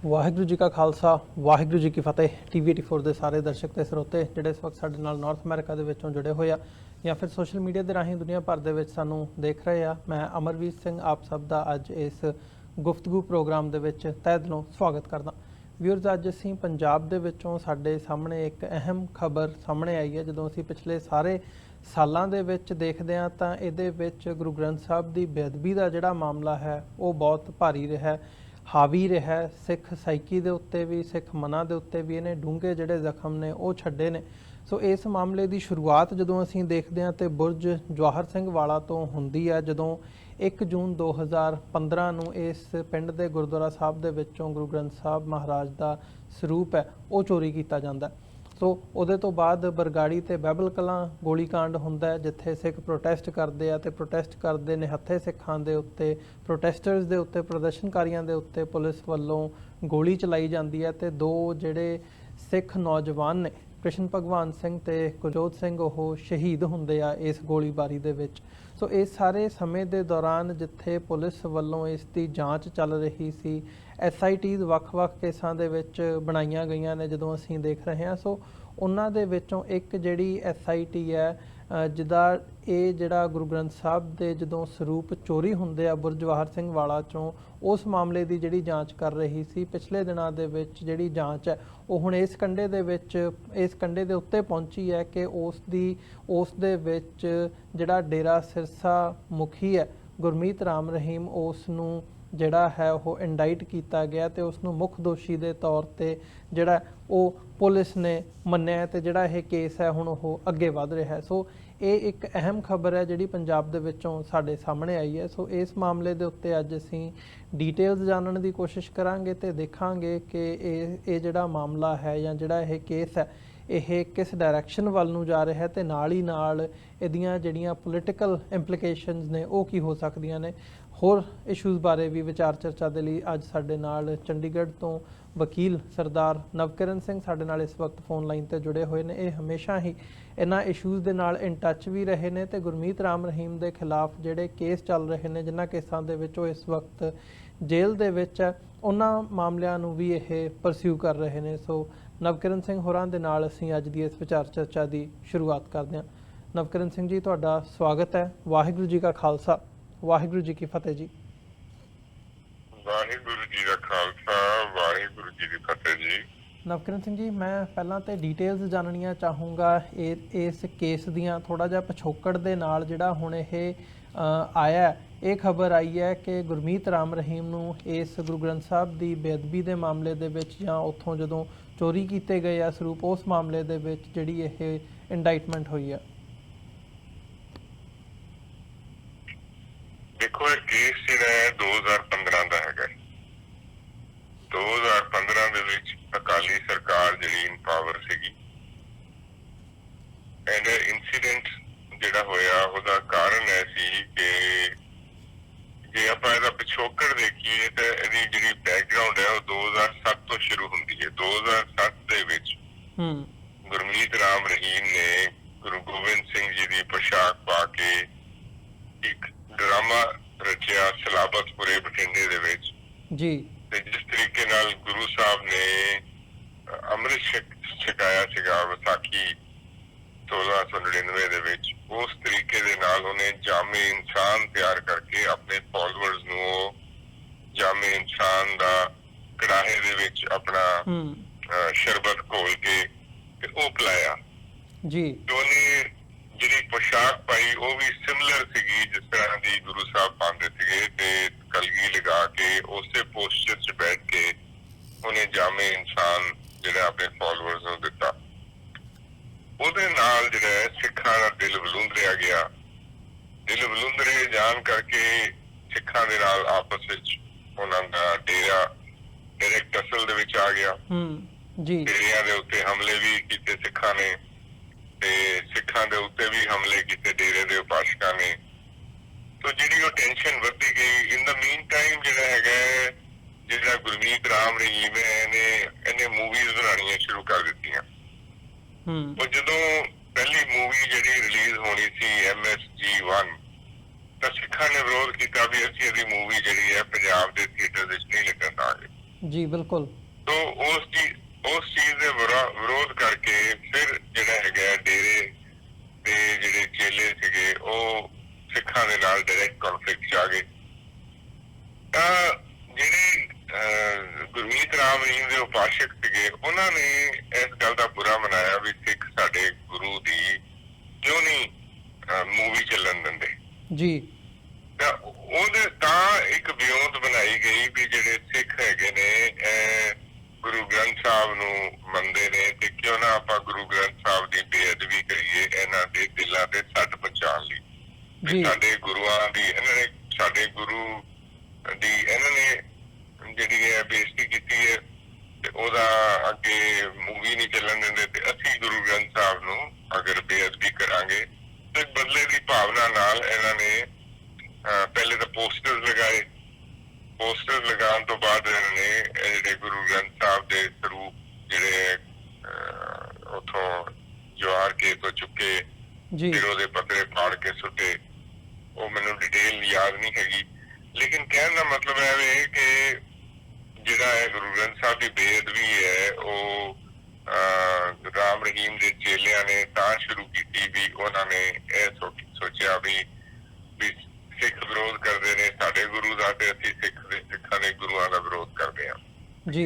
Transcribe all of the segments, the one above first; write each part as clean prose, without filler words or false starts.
ਵਾਹਿਗੁਰੂ जी का खालसा वाहिगुरू जी की फतेह। TV84 ਦੇ ਸਾਰੇ ਦਰਸ਼ਕ ਤੇ ਸਰੋਤੇ ਜਿਹੜੇ ਇਸ ਵਕਤ ਸਾਡੇ ਨਾਲ ਨਾਰਥ ਅਮਰੀਕਾ ਦੇ ਵਿੱਚੋਂ ਜੁੜੇ ਹੋਏ ਆ ਜਾਂ ਫਿਰ ਸੋਸ਼ਲ ਮੀਡੀਆ ਦੇ ਰਾਹੀਂ ਦੁਨੀਆ ਭਰ ਦੇ ਵਿੱਚ ਸਾਨੂੰ ਦੇਖ ਰਹੇ ਆ, ਮੈਂ ਅਮਰਵੀਰ ਸਿੰਘ ਆਪ ਸਭ ਦਾ ਅੱਜ ਇਸ ਗੁਫ਼ਤਗੂ ਪ੍ਰੋਗਰਾਮ ਦੇ ਵਿੱਚ ਤਹਿ ਦਿਲੋਂ ਸਵਾਗਤ ਕਰਦਾ। ਵਿਊਅਰਸ, ਅੱਜ ਅਸੀਂ ਪੰਜਾਬ ਦੇ ਵਿੱਚੋਂ ਸਾਡੇ ਸਾਹਮਣੇ ਇੱਕ ਅਹਿਮ ਖਬਰ ਸਾਹਮਣੇ ਆਈ ਹੈ। ਜਦੋਂ ਅਸੀਂ ਪਿਛਲੇ ਸਾਰੇ ਸਾਲਾਂ ਦੇ ਵਿੱਚ ਦੇਖਦੇ ਹਾਂ ਤਾਂ ਇਹਦੇ ਵਿੱਚ ਗੁਰੂ ਗ੍ਰੰਥ ਸਾਹਿਬ ਦੀ ਬੇਅਦਬੀ ਦਾ ਜਿਹੜਾ ਮਾਮਲਾ ਹੈ ਉਹ ਬਹੁਤ ਭਾਰੀ ਰਿਹਾ, ਹਾਵੀ ਰਿਹਾ। ਸਿੱਖ ਸਾਈਕੀ ਦੇ ਉੱਤੇ ਵੀ, ਸਿੱਖ ਮਨਾਂ ਦੇ ਉੱਤੇ ਵੀ ਇਹਨੇ ਡੂੰਘੇ ਜਿਹੜੇ ਜ਼ਖਮ ਨੇ ਉਹ ਛੱਡੇ ਨੇ। ਸੋ ਇਸ ਮਾਮਲੇ ਦੀ ਸ਼ੁਰੂਆਤ ਜਦੋਂ ਅਸੀਂ ਦੇਖਦੇ ਹਾਂ ਤੇ ਬੁਰਜ ਜਵਾਹਰ ਸਿੰਘ ਵਾਲਾ ਤੋਂ ਹੁੰਦੀ ਹੈ, ਜਦੋਂ 1 ਜੂਨ 2015 ਨੂੰ ਇਸ ਪਿੰਡ ਦੇ ਗੁਰਦੁਆਰਾ ਸਾਹਿਬ ਦੇ ਵਿੱਚੋਂ ਗੁਰੂ ਗ੍ਰੰਥ ਸਾਹਿਬ ਮਹਾਰਾਜ ਦਾ ਸਰੂਪ ਹੈ ਉਹ ਚੋਰੀ ਕੀਤਾ ਜਾਂਦਾ। ਸੋ ਉਹਦੇ ਤੋਂ ਬਾਅਦ ਬਰਗਾੜੀ ਤੇ ਬਹਿਬਲ ਕਲਾਂ ਗੋਲੀकांड ਹੁੰਦਾ ਹੈ, ਜਿੱਥੇ ਸਿੱਖ ਪ੍ਰੋਟੈਸਟ ਕਰਦੇ ਆ ਤੇ ਪ੍ਰੋਟੈਸਟ ਕਰਦੇ ਨਿਹੱਥੇ ਸਿੱਖਾਂ ਦੇ ਉੱਤੇ, ਪ੍ਰੋਟੈਸਟਰਸ ਦੇ ਉੱਤੇ, ਪ੍ਰਦਰਸ਼ਨਕਾਰੀਆਂ ਦੇ ਉੱਤੇ ਪੁਲਿਸ ਵੱਲੋਂ ਗੋਲੀ ਚਲਾਈ ਜਾਂਦੀ ਹੈ ਤੇ ਦੋ ਜਿਹੜੇ ਸਿੱਖ ਨੌਜਵਾਨ ਨੇ, ਕ੍ਰਿਸ਼ਨ ਭਗਵਾਨ ਸਿੰਘ ਤੇ ਗੁਰਜੋਤ ਸਿੰਘ, ਉਹ ਸ਼ਹੀਦ ਹੁੰਦੇ ਆ ਇਸ ਗੋਲੀਬਾਰੀ ਦੇ ਵਿੱਚ। ਸੋ ਇਸ ਸਾਰੇ ਸਮੇਂ ਦੇ ਦੌਰਾਨ ਜਿੱਥੇ ਪੁਲਿਸ ਵੱਲੋਂ ਇਸ ਦੀ ਜਾਂਚ ਚੱਲ ਰਹੀ ਸੀ, SITs ਵੱਖ-ਵੱਖ ਕੇਸਾਂ ਦੇ ਵਿੱਚ ਬਣਾਈਆਂ ਗਈਆਂ ਨੇ ਜਦੋਂ ਅਸੀਂ ਦੇਖ ਰਹੇ ਹਾਂ। ਸੋ ਉਹਨਾਂ ਦੇ ਵਿੱਚੋਂ ਇੱਕ ਜਿਹੜੀ SIT ਹੈ ਜਿਹਦਾ ਇਹ ਜਿਹੜਾ ਗੁਰੂ ਗ੍ਰੰਥ ਸਾਹਿਬ ਦੇ ਜਦੋਂ ਸਰੂਪ ਚੋਰੀ ਹੁੰਦੇ ਆ ਬੁਰਜ ਜਵਾਹਰ ਸਿੰਘ ਵਾਲਾ ਚੋਂ, ਉਸ ਮਾਮਲੇ ਦੀ ਜਿਹੜੀ ਜਾਂਚ ਕਰ ਰਹੀ ਸੀ। ਪਿਛਲੇ ਦਿਨਾਂ ਦੇ ਵਿੱਚ ਜਿਹੜੀ ਜਾਂਚ ਹੈ ਉਹ ਹੁਣ ਇਸ ਕੰਢੇ ਦੇ ਵਿੱਚ, ਇਸ ਕੰਢੇ ਦੇ ਉੱਤੇ ਪਹੁੰਚੀ ਹੈ ਕਿ ਉਸ ਦੇ ਵਿੱਚ ਜਿਹੜਾ ਡੇਰਾ ਸਿਰਸਾ ਮੁਖੀ ਹੈ ਗੁਰਮੀਤ ਰਾਮ ਰਹੀਮ, ਉਸ ਨੂੰ ਜਿਹੜਾ ਹੈ ਉਹ ਇੰਡਾਈਟ ਕੀਤਾ ਗਿਆ ਤੇ ਉਸ ਨੂੰ ਮੁੱਖ ਦੋਸ਼ੀ ਦੇ ਤੌਰ ਤੇ ਜਿਹੜਾ ਉਹ ਪੁਲਿਸ ਨੇ ਮੰਨਿਆ ਤੇ ਜਿਹੜਾ ਇਹ ਕੇਸ ਹੈ ਹੁਣ ਉਹ ਅੱਗੇ ਵਧ ਰਿਹਾ ਹੈ। ਸੋ ਇਹ ਇੱਕ ਅਹਿਮ ਖਬਰ ਹੈ ਜਿਹੜੀ ਪੰਜਾਬ ਦੇ ਵਿੱਚੋਂ ਸਾਡੇ ਸਾਹਮਣੇ ਆਈ ਹੈ। ਸੋ ਇਸ ਮਾਮਲੇ ਦੇ ਉੱਤੇ ਅੱਜ ਅਸੀਂ ਡੀਟੇਲਸ ਜਾਣਨ ਦੀ ਕੋਸ਼ਿਸ਼ ਕਰਾਂਗੇ ਤੇ ਦੇਖਾਂਗੇ ਕਿ ਇਹ ਜਿਹੜਾ ਮਾਮਲਾ ਹੈ ਜਾਂ ਜਿਹੜਾ ਇਹ ਕੇਸ ਹੈ ਇਹ ਕਿਸ ਡਾਇਰੈਕਸ਼ਨ ਵੱਲ ਨੂੰ ਜਾ ਰਿਹਾ ਹੈ ਤੇ ਨਾਲ ਹੀ ਨਾਲ ਇਹਦੀਆਂ ਜਿਹੜੀਆਂ ਪੋਲੀਟੀਕਲ ਇੰਪਲੀਕੇਸ਼ਨਸ ਨੇ ਉਹ ਕੀ ਹੋ ਸਕਦੀਆਂ ਨੇ। ਹੋਰ ਇਸ਼ੂਜ਼ ਬਾਰੇ ਵੀ ਵਿਚਾਰ ਚਰਚਾ ਦੇ ਲਈ ਅੱਜ ਸਾਡੇ ਨਾਲ ਚੰਡੀਗੜ੍ਹ ਤੋਂ ਵਕੀਲ ਸਰਦਾਰ ਨਵਕਿਰਨ ਸਿੰਘ ਸਾਡੇ ਨਾਲ ਇਸ ਵਕਤ ਫੋਨ ਲਾਈਨ ਤੇ ਜੁੜੇ ਹੋਏ ਨੇ। ਇਹ ਹਮੇਸ਼ਾ ਹੀ ਇਹਨਾਂ ਇਸ਼ੂਜ਼ ਦੇ ਨਾਲ ਇਨ ਟੱਚ ਵੀ ਰਹੇ ਨੇ ਤੇ ਗੁਰਮੀਤ ਰਾਮ ਰਹੀਮ ਦੇ ਖਿਲਾਫ ਜਿਹੜੇ ਕੇਸ ਚੱਲ ਰਹੇ ਨੇ, ਜਿਨ੍ਹਾਂ ਕੇਸਾਂ ਦੇ ਵਿੱਚ ਉਹ ਇਸ ਵਕਤ ਜੇਲ੍ਹ ਦੇ ਵਿੱਚ ਹੈ, ਉਹਨਾਂ ਮਾਮਲਿਆਂ ਨੂੰ ਵੀ ਇਹ ਪਰਸਿਊ ਕਰ ਰਹੇ ਨੇ। ਸੋ ਨਵਕਿਰਨ ਸਿੰਘ ਹੋਰਾਂ ਦੇ ਨਾਲ ਅਸੀਂ ਅੱਜ ਦੀ ਇਸ ਵਿਚਾਰ ਚਰਚਾ ਦੀ ਸ਼ੁਰੂਆਤ ਕਰਦੇ ਹਾਂ। ਨਵਕਿਰਨ ਸਿੰਘ ਜੀ, ਤੁਹਾਡਾ ਸਵਾਗਤ ਹੈ। ਵਾਹਿਗੁਰੂ ਜੀ ਕਾ ਖਾਲਸਾ ਵਾਹਿਗੁਰੂ ਜੀ ਕੀ ਫਤਿਹ ਜੀ। ਵਾਹਿਗੁਰੂ ਜੀ ਦਾ ਖਾਲਸਾ ਵਾਹਿਗੁਰੂ ਜੀ ਦੀ ਫਤਿਹ ਜੀ। ਨਵਕਿਰਨ ਸਿੰਘ ਜੀ, ਮੈਂ ਪਹਿਲਾਂ ਤੇ ਡੀਟੇਲਸ ਜਾਣਨੀਆਂ ਚਾਹੂੰਗਾ ਇਸ ਕੇਸ ਦੀਆਂ, ਥੋੜਾ ਜਿਹਾ ਪਿਛੋਕੜ ਦੇ ਨਾਲ ਜਿਹੜਾ ਹੁਣ ਇਹ ਆਇਆ, ਇਹ ਖਬਰ ਆਈ ਹੈ ਕਿ ਗੁਰਮੀਤ ਰਾਮ ਰਹੀਮ ਨੂੰ ਇਸ ਗੁਰੂ ਗ੍ਰੰਥ ਸਾਹਿਬ ਦੀ ਬੇਅਦਬੀ ਦੇ ਮਾਮਲੇ ਦੇ ਵਿੱਚ ਜਾਂ ਉੱਥੋਂ ਜਦੋਂ ਚੋਰੀ ਕੀਤੇ ਗਏ ਆ ਸਰੂਪ, ਉਸ ਮਾਮਲੇ ਦੇ ਵਿੱਚ ਜਿਹੜੀ ਇਹ ਇੰਡਾਈਟਮੈਂਟ ਹੋਈ ਆ। ਦੇਖੋ, ਇਹ ਕੇਸ ਜਿਹੜਾ ਹੈ 2015 ਦਾ ਹੈਗਾ। 2015 ਦੇ ਵਿੱਚ ਅਕਾਲੀ ਸਰਕਾਰ ਜਿਹੜੀ ਇਨ ਪਾਵਰ ਸੀਗੀ, ਐਂਡ ਇਨਸੀਡੈਂਟ ਜਿਹੜਾ ਹੋਇਆ ਉਹਦਾ ਕਾਰਨ ਇਹ ਸੀ ਕਿ ਜੇ ਆਪਾਂ ਇਹਦਾ ਪਿਛੋਕੜ ਦੇਖੀਏ ਤਾਂ ਇਹਦੀ ਜਿਹੜੀ ਬੈਕਗਰਾਉਂਡ ਹੈ ਉਹ 2007 ਤੋਂ ਸ਼ੁਰੂ ਹੁੰਦੀ ਹੈ। 2007 ਦੇ ਵਿੱਚ ਗੁਰਮੀਤ ਰਾਮ ਰਹੀਮ ਨੇ ਗੁਰੂ ਗੋਬਿੰਦ ਸਿੰਘ ਜੀ ਦੀ ਪੋਸ਼ਾਕ ਪਾ ਕੇ ਇੱਕ ਡਰਾਮਾ ਰਚਿਆ ਸਲਾਬਤਪੁਰੇ ਬਠਿੰਡੇ ਦੇ ਵਿੱਚ ਜੀ, ਤੇ ਜਿਸ ਤਰੀਕੇ ਨਾਲ ਗੁਰੂ ਸਾਹਿਬ ਨੇ ਅੰਮ੍ਰਿਤ ਛਕਾਇਆ ਸੀਗਾ ਵਿਸਾਖੀ 1699 ਦੇ ਵਿੱਚ, ਉਸ ਤਰੀਕੇ ਦੇ ਨਾਲ ਉਹਨੇ ਜਾਮੇ ਇਨਸਾਨ ਤਿਆਰ ਕਰਕੇ ਆਪਣੇ ਫੋਲੋਅਰਸ ਨੂੰ ਉਹ ਜਾਮੇ ਇਨਸਾਨ ਦਾ ਕੜਾਹੇ ਦੇ ਵਿੱਚ ਆਪਣਾ ਸ਼ਰਬਤ ਘੋਲ ਕੇ ਤੇ ਉਹ ਪਿਲਾਇਆ ਜੀ। ਉਹਨੇ ਜਿਹੜੀ ਪੋਸ਼ਾਕ ਪਾਈ ਉਹ ਵੀ ਸਿਮਿਲਰ ਸੀਗੀ ਜਿਸ ਤਰ੍ਹਾਂ ਦੀ ਗੁਰੂ ਸਾਹਿਬ ਪਾਉਂਦੇ ਸੀਗੇ, ਤੇ ਕਲਗੀ ਲਗਾ ਕੇ ਉਸੇ ਪੋਸਚਰ 'ਚ ਬੈਠ ਕੇ ਉਹਨੇ ਜਾਮੇ ਇਨਸਾਨ ਜਿਹੜਾ ਆਪਣੇ ਫੋਲੋਅਰਸ ਨੂੰ ਦਿੱਤਾ। ਉਹਦੇ ਨਾਲ ਜਿਹੜਾ ਸਿੱਖਾਂ ਦਾ ਦਿਲ ਵਲੂੰਦਰਿਆ ਗਿਆ। ਦਿਲ ਵਲੂੰਦਰੇ ਜਾਣ ਕਰਕੇ ਸਿੱਖਾਂ ਦੇ ਨਾਲ ਆਪਸ ਵਿੱਚ ਉਹਨਾਂ ਦਾ ਡੇਰਾ ਡਾਇਰੈਕਟ ਅਸਲ ਦੇ ਵਿੱਚ ਆ ਗਿਆ ਜੀ। ਡੇਰਿਆਂ ਦੇ ਉੱਤੇ ਹਮਲੇ ਵੀ ਕੀਤੇ ਸਿੱਖਾਂ ਨੇ ਤੇ ਸਿੱਖਾਂ ਦੇ ਉੱਤੇ ਵੀ ਹਮਲੇ ਕੀਤੇ ਡੇਰੇ ਦੇ ਉਪਾਸਕਾਂ ਨੇ। ਤੋ ਜਿਹੜੀ ਉਹ ਟੈਨਸ਼ਨ ਵੱਧਦੀ ਗਈ। ਇਨ ਦਾ ਮੀਨ ਟਾਈਮ ਜਿਹੜਾ ਹੈਗਾ, ਜਿਹੜਾ ਗੁਰਮੀਤ ਰਾਮ ਰਹੀਮ ਹੈ, ਇਹਨੇ ਮੂਵੀਜ਼ ਬਣਾਉਣੀਆਂ ਸ਼ੁਰੂ ਕਰ ਦਿੱਤੀਆਂ। ਉਹ ਜਦੋਂ ਪਹਿਲੀ ਮੂਵੀ ਜਿਹੜੀ ਰਿਲੀਜ਼ ਹੋਣੀ ਸੀ MSG1, ਤਾਂ ਸਿੱਖਾਂ ਨੇ ਵਿਰੋਧ ਕੀਤਾ ਵੀ ਅਸੀਂ ਇਹਦੀ ਮੂਵੀ ਜਿਹੜੀ ਹੈ ਪੰਜਾਬ ਦੇ ਥੀਏਟਰ ਵਿੱਚ ਨਹੀਂ ਲੱਗਣ ਦਾਂਗੇ। ਜੀ ਬਿਲਕੁਲ। तो उस चीज ਦੇ ਵਿਰੋਧ ਕਰਕੇ ਫਿਰ ਜਿਹੜਾ ਹੈਗਾ ਡੇਰੇ ਦੇ ਜਿਹੜੇ ਚੇਲੇ ਸੀਗੇ ਉਹ ਸਿੱਖਾਂ ਦੇ ਨਾਲ ਡਾਇਰੈਕਟ ਕਨਫਲਿਕਟ 'ਚ ਆ ਗਏ। ਤਾਂ ਜਿਹੜੇ ਗੁਰਮੀਤ ਰਾਮ ਰਹੀਮ ਦੇ ਉਪਾਸ਼ਕ ਸੀਗੇ ਉਹਨਾਂ ਨੇ ਇਸ ਗੱਲ ਦਾ ਬੁਰਾ ਮਨਾਇਆ ਵੀ ਸਿੱਖ ਸਾਡੇ ਗੁਰੂ ਦੀ ਕਿਉਂ ਨਹੀਂ ਮੂਵੀ ਚੱਲਣ ਦਿੰਦੇ ਜੀ। ਤਾਂ ਉਹਦੇ ਤਾਂ ਇੱਕ ਵਿਉਂਤ ਬਣਾਈ ਗਈ ਵੀ ਜਿਹੜੇ ਸਿੱਖ ਹੈਗੇ ਨੇ ਗੁਰੂ ਗ੍ਰੰਥ ਸਾਹਿਬ ਨੂੰ ਮੰਨਦੇ ਨੇ ਤੇ ਕਿਉਂ ਨਾ ਆਪਾਂ ਗੁਰੂ ਗ੍ਰੰਥ ਸਾਹਿਬ ਦੀ ਬੇਅਦਬੀ ਕਰੀਏ ਇਹਨਾਂ ਦੇ ਦਿਲਾਂ ਤੇ ਸੱਟ ਪਹੁੰਚਾਉਣ ਲਈ। ਸਾਡੇ ਗੁਰੂਆਂ ਦੀ ਇਹਨਾਂ ਨੇ ਸਾਡੇ ਗੁਰੂ ਦੀ ਇਹਨਾਂ ਨੇ ਜਿਹੜੀ ਹੈ ਬੇਇੱਜ਼ਤੀ ਕੀਤੀ ਹੈ ਤੇ ਉਹਦਾ ਅੱਗੇ ਮੂਵੀ ਨਹੀਂ ਚੱਲਣ ਦਿੰਦੇ ਤੇ ਅਸੀਂ ਗੁਰੂ ਗ੍ਰੰਥ ਸਾਹਿਬ ਨੂੰ ਅਗਰ ਬੇਅਦਬੀ ਕਰਾਂਗੇ ਤੇ ਬਦਲੇ ਦੀ ਭਾਵਨਾ ਨਾਲ ਇਹਨਾਂ ਨੇ ਪਹਿਲੇ ਤਾਂ ਪੋਸਟਰਸ ਲਗਾਏ। ਪੋਸਟਰ ਲਗਾਉਣ ਤੋਂ ਬਾਅਦ ਇਹਨਾਂ ਨੇ ਜਿਹੜੇ ਗੁਰੂ ਗ੍ਰੰਥ ਸਾਹਿਬ ਦੇ ਸਰੂਪ ਜਿਹੜੇ ਉੱਥੋਂ ਜਵਾਰ ਕੇ ਤੋਂ ਚੁੱਕੇ ਫਿਰ ਉਹਦੇ ਪੱਤਰੇ ਪਾੜ ਕੇ ਸੁੱਟੇ। ਉਹ ਮੈਨੂੰ ਡਿਟੇਲ ਯਾਦ ਨਹੀਂ ਹੈਗੀ, ਲੇਕਿਨ ਕਹਿਣ ਦਾ ਮਤਲਬ ਹੈ ਵੀ ਕਿ ਜਿਹੜਾ ਹੈ ਗੁਰੂ ਗ੍ਰੰਥ ਸਾਹਿਬ ਦੀ ਬੇਅਦਬੀ ਹੈ ਉਹ ਰਾਮ ਰਹੀਮ ਦੇ ਚੇਲਿਆਂ ਨੇ ਤਾਂ ਸ਼ੁਰੂ ਕੀਤੀ ਵੀ ਉਹਨਾਂ ਨੇ ਇਹ ਸੋਚਿਆ ਵੀ ਸਿੱਖ ਵਿਰੋਧ ਕਰਦੇ ਨੇ ਸਾਡੇ ਗੁਰੂ ਦਾ ਤੇ ਅਸੀਂ ਸਿੱਖਾਂ ਦੇ ਗੁਰੂਆਂ ਦਾ ਵਿਰੋਧ ਕਰਦੇ ਹਾਂ ਜੀ।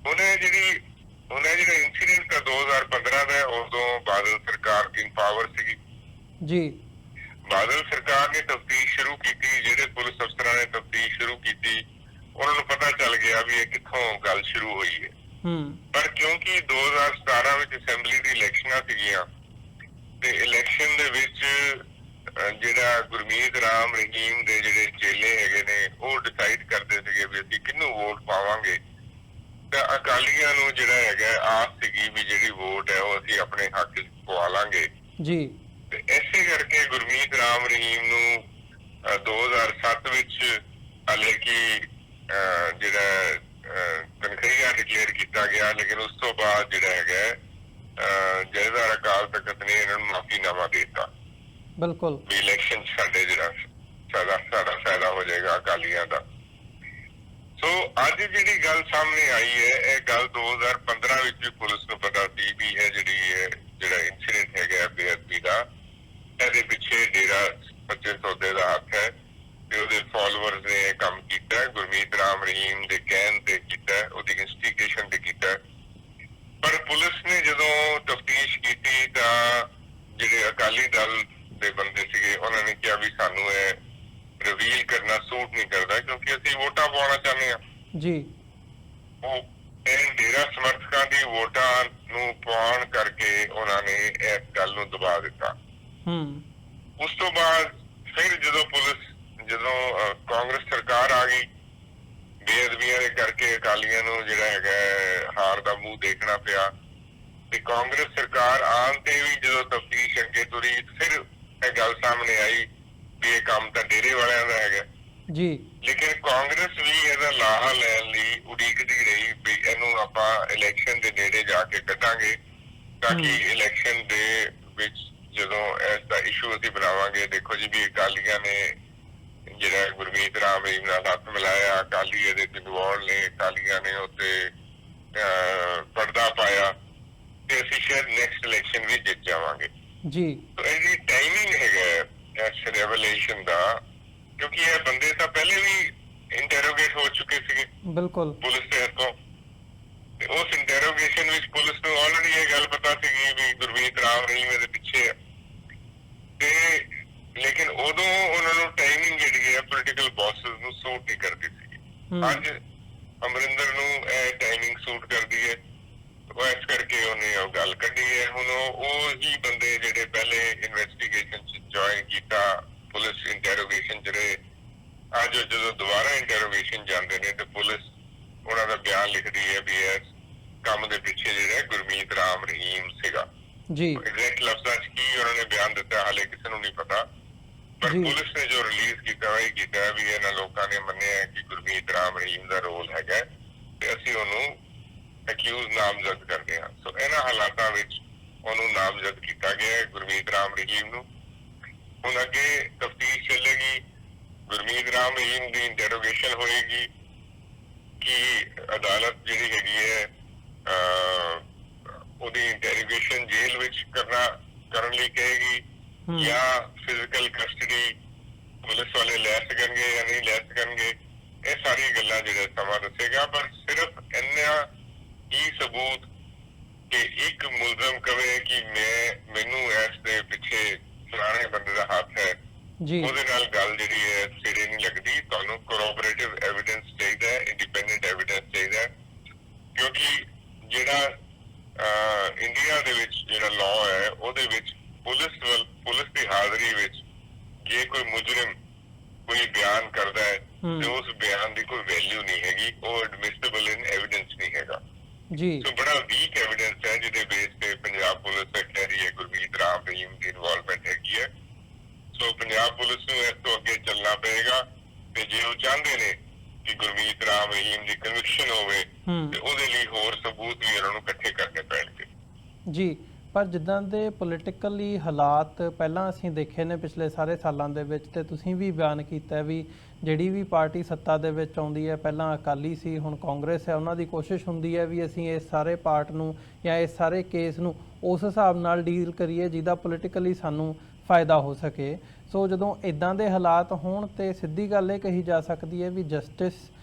ਉਹਨੇ ਜਿਹੜਾ ਇਨਸੀਡੈਂਟ ਦਾ 2015 ਦਾ ਉਦੋਂ ਬਾਦਲ ਸਰਕਾਰ ਇਨ ਪਾਵਰ ਸੀਗੀ ਜੀ। ਬਾਦਲ ਸਰਕਾਰ ਨੇ ਤਫਤੀਸ਼ ਸ਼ੁਰੂ ਕੀਤੀ, ਜਿਹੜੇ ਪੁਲਿਸ ਅਫਸਰਾਂ ਨੇ ਤਫਤੀਸ਼ ਸ਼ੁਰੂ ਕੀਤੀ ਉਹਨਾਂ ਨੂੰ ਪਤਾ ਚੱਲ ਗਿਆ ਵੀ ਇਹ ਕਿੱਥੋਂ ਗੱਲ ਸ਼ੁਰੂ ਹੋਈ ਹੈ। ਪਰ ਕਿਉਂਕਿ 2017 ਵਿੱਚ ਅਸੈਂਬਲੀ ਦੀ ਇਲੈਕਸ਼ਨਾਂ ਸੀਗੀਆਂ ਤੇ ਇਲੈਕਸ਼ਨ ਦੇ ਵਿੱਚ ਜਿਹੜਾ ਗੁਰਮੀਤ ਰਾਮ ਰਹੀਮ ਦੇ ਜਿਹੜੇ ਚੇਲੇ ਹੈਗੇ ਨੇ ਉਹ ਡਿਸਾਈਡ ਕਰਦੇ ਸੀਗੇ ਵੀ ਅਸੀਂ ਕਿਹਨੂੰ ਵੋਟ ਪਾਵਾਂਗੇ। ਤਾਂ ਅਕਾਲੀਆਂ ਨੂੰ ਜਿਹੜਾ ਹੈਗਾ ਆਸ ਸੀਗੀ ਵੀ ਜਿਹੜੀ ਵੋਟ ਹੈ ਉਹ ਅਸੀਂ ਆਪਣੇ ਹੱਕ 'ਚ ਪਵਾ ਲਾਂਗੇ ਜੀ। ਤੇ ਇਸੇ ਕਰਕੇ ਗੁਰਮੀਤ ਰਾਮ ਰਹੀਮ ਨੂੰ 2007 ਵਿੱਚ ਹਾਲੇ ਕਿ ਜਿਹੜਾ ਤਨਖਾਹੀਆ ਡਿਕਲੇਅਰ ਕੀਤਾ ਗਿਆ, ਲੇਕਿਨ ਉਸ ਤੋਂ ਬਾਅਦ ਜਿਹੜਾ ਹੈਗਾ ਜਥੇਦਾਰ ਅਕਾਲ ਤਖਤ ਨੇ ਇਹਨਾਂ ਨੂੰ ਮਾਫੀਨਾਮਾ ਦੇ ਦਿੱਤਾ। ਬਿਲਕੁਲ ਵੀ ਇਲੈਕਸ਼ਨ 'ਚ ਸਾਡੇ ਜਿਹੜਾ ਸਾਡਾ ਫਾਇਦਾ ਹੋ ਜਾਏਗਾ ਅਕਾਲੀਆਂ ਦਾ। ਸੋ ਅੱਜ ਜਿਹੜੀ ਗੱਲ ਸਾਹਮਣੇ ਆਈ ਹੈ ਇਹ ਗੱਲ 2015 ਵਿੱਚ ਵੀ ਪੁਲਿਸ ਨੂੰ ਪਤਾ ਸੀ ਵੀ ਇਹ ਜਿਹੜਾ ਇਨਸੀਡੈਂਟ ਹੈਗਾ ਬੇਅਦਬੀ ਦਾ ਇਹਦੇ ਪਿੱਛੇ ਡੇਰਾ ਸੱਚੇ ਸੌਦੇ ਦਾ ਹੱਥ ਹੈ ਤੇ ਉਹਦੇ ਫਾਲੋਅਰਸ ਨੇ ਇਹ ਕੰਮ ਕੀਤਾ, ਗੁਰਮੀਤ ਰਾਮ ਰਹੀਮ ਦੇ ਕਹਿਣ ਤੇ ਕੀਤਾ, ਉਹਦੀ ਇਨਵੈਸਟੀਗੇਸ਼ਨ ਤੇ ਕੀਤਾ। ਪਰ ਪੁਲਿਸ ਨੇ ਜਦੋਂ ਤਫਤੀਸ਼ ਕੀਤੀ ਤਾਂ ਜਿਹੜੇ ਅਕਾਲੀ ਦਲ ਦੇ ਬੰਦੇ ਸੀਗੇ ਉਹਨਾਂ ਨੇ ਕਿਹਾ ਵੀ ਸਾਨੂੰ ਇਹ ਰਿਵੀਲ ਕਰਨਾ ਸੂਟ ਨਹੀਂ ਕਰਦਾ ਕਿਉਂਕਿ ਅਸੀਂ ਵੋਟਾਂ ਪਾਉਣਾ ਚਾਹੁੰਦੇ ਹਾਂ ਜੀ। ਉਹ ਇਹ ਡੇਰਾ ਸਮਰਥਕਾਂ ਦੀ ਵੋਟਾਂ ਨੂੰ ਪਾਉਣ ਕਰਕੇ ਉਹਨਾਂ ਨੇ ਇਸ ਗੱਲ ਨੂੰ ਦਬਾ ਦਿੱਤਾ। ਉਸ ਤੋਂ ਬਾਅਦ ਫਿਰ ਜਦੋਂ ਕਾਂਗਰਸ ਸਰਕਾਰ ਆ ਗਈ ਬੇਅਦਬੀਆਂ ਦੇ ਕਰਕੇ ਅਕਾਲੀਆਂ ਨੂੰ ਜਿਹੜਾ ਹੈਗਾ ਹਾਰ ਦਾ ਮੂੰਹ ਦੇਖਣਾ ਪਿਆ ਤੇ ਕਾਂਗਰਸ ਸਰਕਾਰ ਆਉਣ ਤੇ ਵੀ ਜਦੋਂ ਤਫਤੀਸ਼ ਅੱਗੇ ਤੁਰੀ ਫਿਰ ਇਹ ਗੱਲ ਸਾਹਮਣੇ ਆਈ ਵੀ ਇਹ ਕੰਮ ਤਾਂ ਡੇਰੇ ਵਾਲਿਆਂ ਦਾ ਹੈਗਾ ਜੀ। ਲੇਕਿਨ ਕਾਂਗਰਸ ਵੀ ਇਹਦਾ ਲਾਹਾ ਲੈਣ ਲਈ ਉਡੀਕਦੀ ਰਹੀ ਵੀ ਇਹਨੂੰ ਆਪਾਂ ਇਲੈਕਸ਼ਨ ਦੇ ਨੇੜੇ ਜਾ ਕੇ ਕੱਢਾਂਗੇ ਤਾਂ ਕਿ ਇਲੈਕਸ਼ਨ ਦੇ ਵਿੱਚ ਜਦੋਂ ਇਸ ਦਾ ਇਸ਼ੂ ਅਸੀਂ ਬਣਾਵਾਂਗੇ। ਦੇਖੋ ਜੀ ਵੀ ਅਕਾਲੀਆਂ ਨੇ ਜਿਹੜਾ ਗੁਰਮੀਤ ਰਾਮ ਰਹੀਮ ਨਾਲ ਹੱਥ ਮਿਲਾਇਆ, ਅਕਾਲੀ ਇਹਦੇ ਇਨਵੋਲਵ ਨੇ, ਅਕਾਲੀਆਂ ਨੇ ਉੱਤੇ ਪਰਦਾ ਪਾਇਆ ਤੇ ਅਸੀਂ ਸ਼ਾਇਦ ਨੈਕਸਟ ਇਲੈਕਸ਼ਨ ਵੀ ਜਿੱਤ ਜਾਵਾਂਗੇ ਜੀ। ਇਹਦੀ ਟਾਈਮਿੰਗ ਹੈਗਾ ਇਸ ਰੈਵਲੇਸ਼ਨ ਦਾ ਕਿਉਂਕਿ ਇਹ ਬੰਦੇ ਤਾਂ ਪਹਿਲੇ ਵੀ ਇੰਟਰੋਗੇਟ ਹੋ ਚੁੱਕੇ ਸੀਗੇ ਬਿਲਕੁਲ ਪੁਲਿਸ ਦੇ ਹੱਥੋਂ ਤੇ ਉਸ ਇੰਟਰੋਗੇਸ਼ਨ ਵਿੱਚ ਪੁਲਿਸ ਨੂੰ ਆਲਰੇਡੀ ਇਹ ਗੱਲ ਪਤਾ ਸੀਗੀ ਵੀ ਗੁਰਮੀਤ ਰਾਮ ਰਹੀਮ ਇਹਦੇ ਪਿੱਛੇ ਹੈ ਤੇ ਲੇਕਿਨ ਉਦੋਂ ਉਹਨਾਂ ਨੂੰ ਟਾਈਮਿੰਗ ਜਿਹੜੀ ਹੈ ਪੋਲੀਟੀਕਲ ਬੌਸਸ ਨੂੰ ਸੂਟ ਨਹੀਂ ਕਰਦੀ ਸੀ। ਅੱਜ ਅਮਰਿੰਦਰ ਨੂੰ ਇਹ ਟਾਈਮਿੰਗ ਸੂਟ ਕਰਦੀ ਹੈ ਉਹ ਇਸ ਕਰਕੇ ਉਹਨੇ ਉਹ ਗੱਲ ਕੱਢੀ ਹੈ। ਹੁਣ ਉਹ ਹੀ ਬੰਦੇ ਜਿਹੜੇ ਪਹਿਲੇ ਇਨਵੈਸਟੀਗੇਸ਼ਨ 'ਚ ਜੁਆਇਨ ਕੀਤਾ ਪੁਲਿਸ ਇੰਟਰੋਗੇਸ਼ਨ 'ਚ ਰਹੇ ਅੱਜ ਜਦੋਂ ਦੁਬਾਰਾ ਇੰਟਰੋਗੇਸ਼ਨ ਜਾਂਦੇ ਨੇ ਤੇ ਪੁਲਿਸ ਉਹਨਾਂ ਦਾ ਬਿਆਨ ਲਿਖਦੀ ਹੈ ਵੀ ਇਸ ਕੰਮ ਦੇ ਪਿੱਛੇ ਜਿਹੜਾ ਗੁਰਮੀਤ ਰਾਮ ਰਹੀਮ ਸੀਗਾ ਜੀ। ਐਗਜ਼ੈਕਟ ਲਫ਼ਜ਼ਾਂ 'ਚ ਕੀ ਉਹਨਾਂ ਨੇ ਬਿਆਨ ਦਿੱਤਾ ਹਾਲੇ ਕਿਸੇ ਨੂੰ ਨਹੀਂ ਪਤਾ ਪਰ ਪੁਲਿਸ ਨੇ ਜੋ ਰਿਲੀਜ਼ ਕੀਤਾ ਉਹ ਕੀਤਾ ਵੀ ਇਹਨਾਂ ਲੋਕਾਂ ਨੇ ਮੰਨਿਆ ਕਿ ਗੁਰਮੀਤ ਰਾਮ ਰਹੀਮ ਦਾ ਰੋਲ ਹੈਗਾ ਤੇ ਅਸੀਂ ਉਹਨੂੰ ਅਕਿਊਜ਼ ਨਾਮਜ਼ਦ ਕਰਦੇ ਹਾਂ। ਸੋ ਇਹਨਾਂ ਹਾਲਾਤਾਂ ਵਿੱਚ ਉਹਨੂੰ ਨਾਮਜ਼ਦ ਕੀਤਾ ਗਿਆ ਗੁਰਮੀਤ ਰਾਮ ਰਹੀਮ ਨੂੰ। ਹੁਣ ਅੱਗੇ ਤਫਤੀਸ਼ ਚੱਲੇਗੀ, ਗੁਰਮੀਤ ਰਾਮ ਰਹੀਮ ਦੀ ਇੰਟਰੋਗੇਸ਼ਨ ਹੋਏਗੀ कि अदालत जिहड़ी हैगी है ਉਹਦੀ इंटैरोगेशन जेल विच ਕਰਨ ਲਈ कहेगी या फिजिकल कस्टडी पुलिस वाले लै सकणगे या नहीं लै सकणगे। ये सारी गल्लां जिहड़ा समा दसेगा, पर सिर्फ इन्ना ही सबूत कि एक मुलजम कहे कि मैनू इस दे पिछे फलाने बंदे दा हाथ है, ਉਹਦੇ ਨਾਲ ਗੱਲ ਜਿਹੜੀ ਹੈ ਸਿਰੇ ਨਹੀਂ ਲੱਗਦੀ। ਤੁਹਾਨੂੰ ਕੋਰੋਬੋਰੇਟਿਵ ਐਵੀਡੈਂਸ ਚਾਹੀਦਾ ਹੈ, ਇੰਡੀਪੈਂਡੈਂਟ ਐਵੀਡੈਂਸ ਚਾਹੀਦਾ ਹੈ, ਕਿਉਂਕਿ ਜਿਹੜਾ ਇੰਡੀਆ ਦੇ ਵਿੱਚ ਜਿਹੜਾ ਲਾਅ ਹੈ ਉਹਦੇ ਵਿੱਚ ਪੁਲਿਸ ਦੀ ਹਾਜ਼ਰੀ ਵਿੱਚ ਜੇ ਕੋਈ ਮੁਜਰਮ ਕੋਈ ਬਿਆਨ ਕਰਦਾ ਹੈ ਤੇ ਉਸ ਬਿਆਨ ਦੀ ਕੋਈ ਵੈਲਿਊ ਨਹੀਂ ਹੈਗੀ, ਉਹ ਐਡਮਿਸਿਬਲ ਇਨ ਐਵੀਡੈਂਸ ਨਹੀਂ ਹੈਗਾ ਜੀ। ਸੋ ਬੜਾ ਵੀਕ ਐਵੀਡੈਂਸ ਹੈ ਜਿਹਦੇ ਬੇਸ ਤੇ ਪੰਜਾਬ ਪੁਲਿਸ ਕਹਿ ਰਹੀ ਹੈ ਗੁਰਮੀਤ ਰਾਮ ਰਹੀਮ ਦੀ ਇਨਵੋਲਵਮੈਂਟ ਹੈਗੀ ਹੈ। ਸੋ ਪੰਜਾਬ ਪੁਲਿਸ ਨੂੰ ਇਸ ਤੋਂ ਅੱਗੇ ਚੱਲਣਾ ਪਏਗਾ ਤੇ ਜੇ ਉਹ ਚਾਹੁੰਦੇ ਨੇ ਕਿ ਗੁਰਮੀਤ ਰਾਮ ਰਹੀਮ ਦੀ ਕਨਵਿਕਸ਼ਨ ਹੋਵੇ ਤੇ ਉਹਦੇ ਲਈ ਹੋਰ ਸਬੂਤ ਵੀ ਇਹਨਾਂ ਨੂੰ ਇਕੱਠੇ ਕਰਨੇ ਪੈਣਗੇ ਜੀ। ਪਰ ਜਿੱਦਾਂ ਦੇ ਪੋਲੀਟੀਕਲੀ ਹਾਲਾਤ ਪਹਿਲਾਂ ਅਸੀਂ ਦੇਖੇ ਨੇ ਪਿਛਲੇ ਸਾਰੇ ਸਾਲਾਂ ਦੇ ਵਿੱਚ, ਤੇ ਤੁਸੀਂ ਵੀ ਬਿਆਨ ਕੀਤਾ ਵੀ ਜਿਹੜੀ ਵੀ ਪਾਰਟੀ ਸੱਤਾ ਦੇ ਵਿੱਚ ਆਉਂਦੀ ਹੈ, ਪਹਿਲਾਂ ਅਕਾਲੀ ਸੀ ਹੁਣ ਕਾਂਗਰਸ ਹੈ, ਉਹਨਾਂ ਦੀ ਕੋਸ਼ਿਸ਼ ਹੁੰਦੀ ਹੈ ਵੀ ਅਸੀਂ ਇਸ ਸਾਰੇ ਪਾਰਟ ਨੂੰ ਜਾਂ ਇਸ ਸਾਰੇ ਕੇਸ ਨੂੰ ਉਸ ਹਿਸਾਬ ਨਾਲ ਡੀਲ ਕਰੀਏ ਜਿਹਦਾ ਪੋਲੀਟੀਕਲੀ ਸਾਨੂੰ ਫਾਇਦਾ ਹੋ ਸਕੇ। ਸੋ ਜਦੋਂ ਇੱਦਾਂ ਦੇ ਹਾਲਾਤ ਹੋਣ ਤੇ ਸਿੱਧੀ ਗੱਲ ਇਹ ਕਹੀ ਜਾ ਸਕਦੀ ਹੈ ਵੀ ਜਸਟਿਸ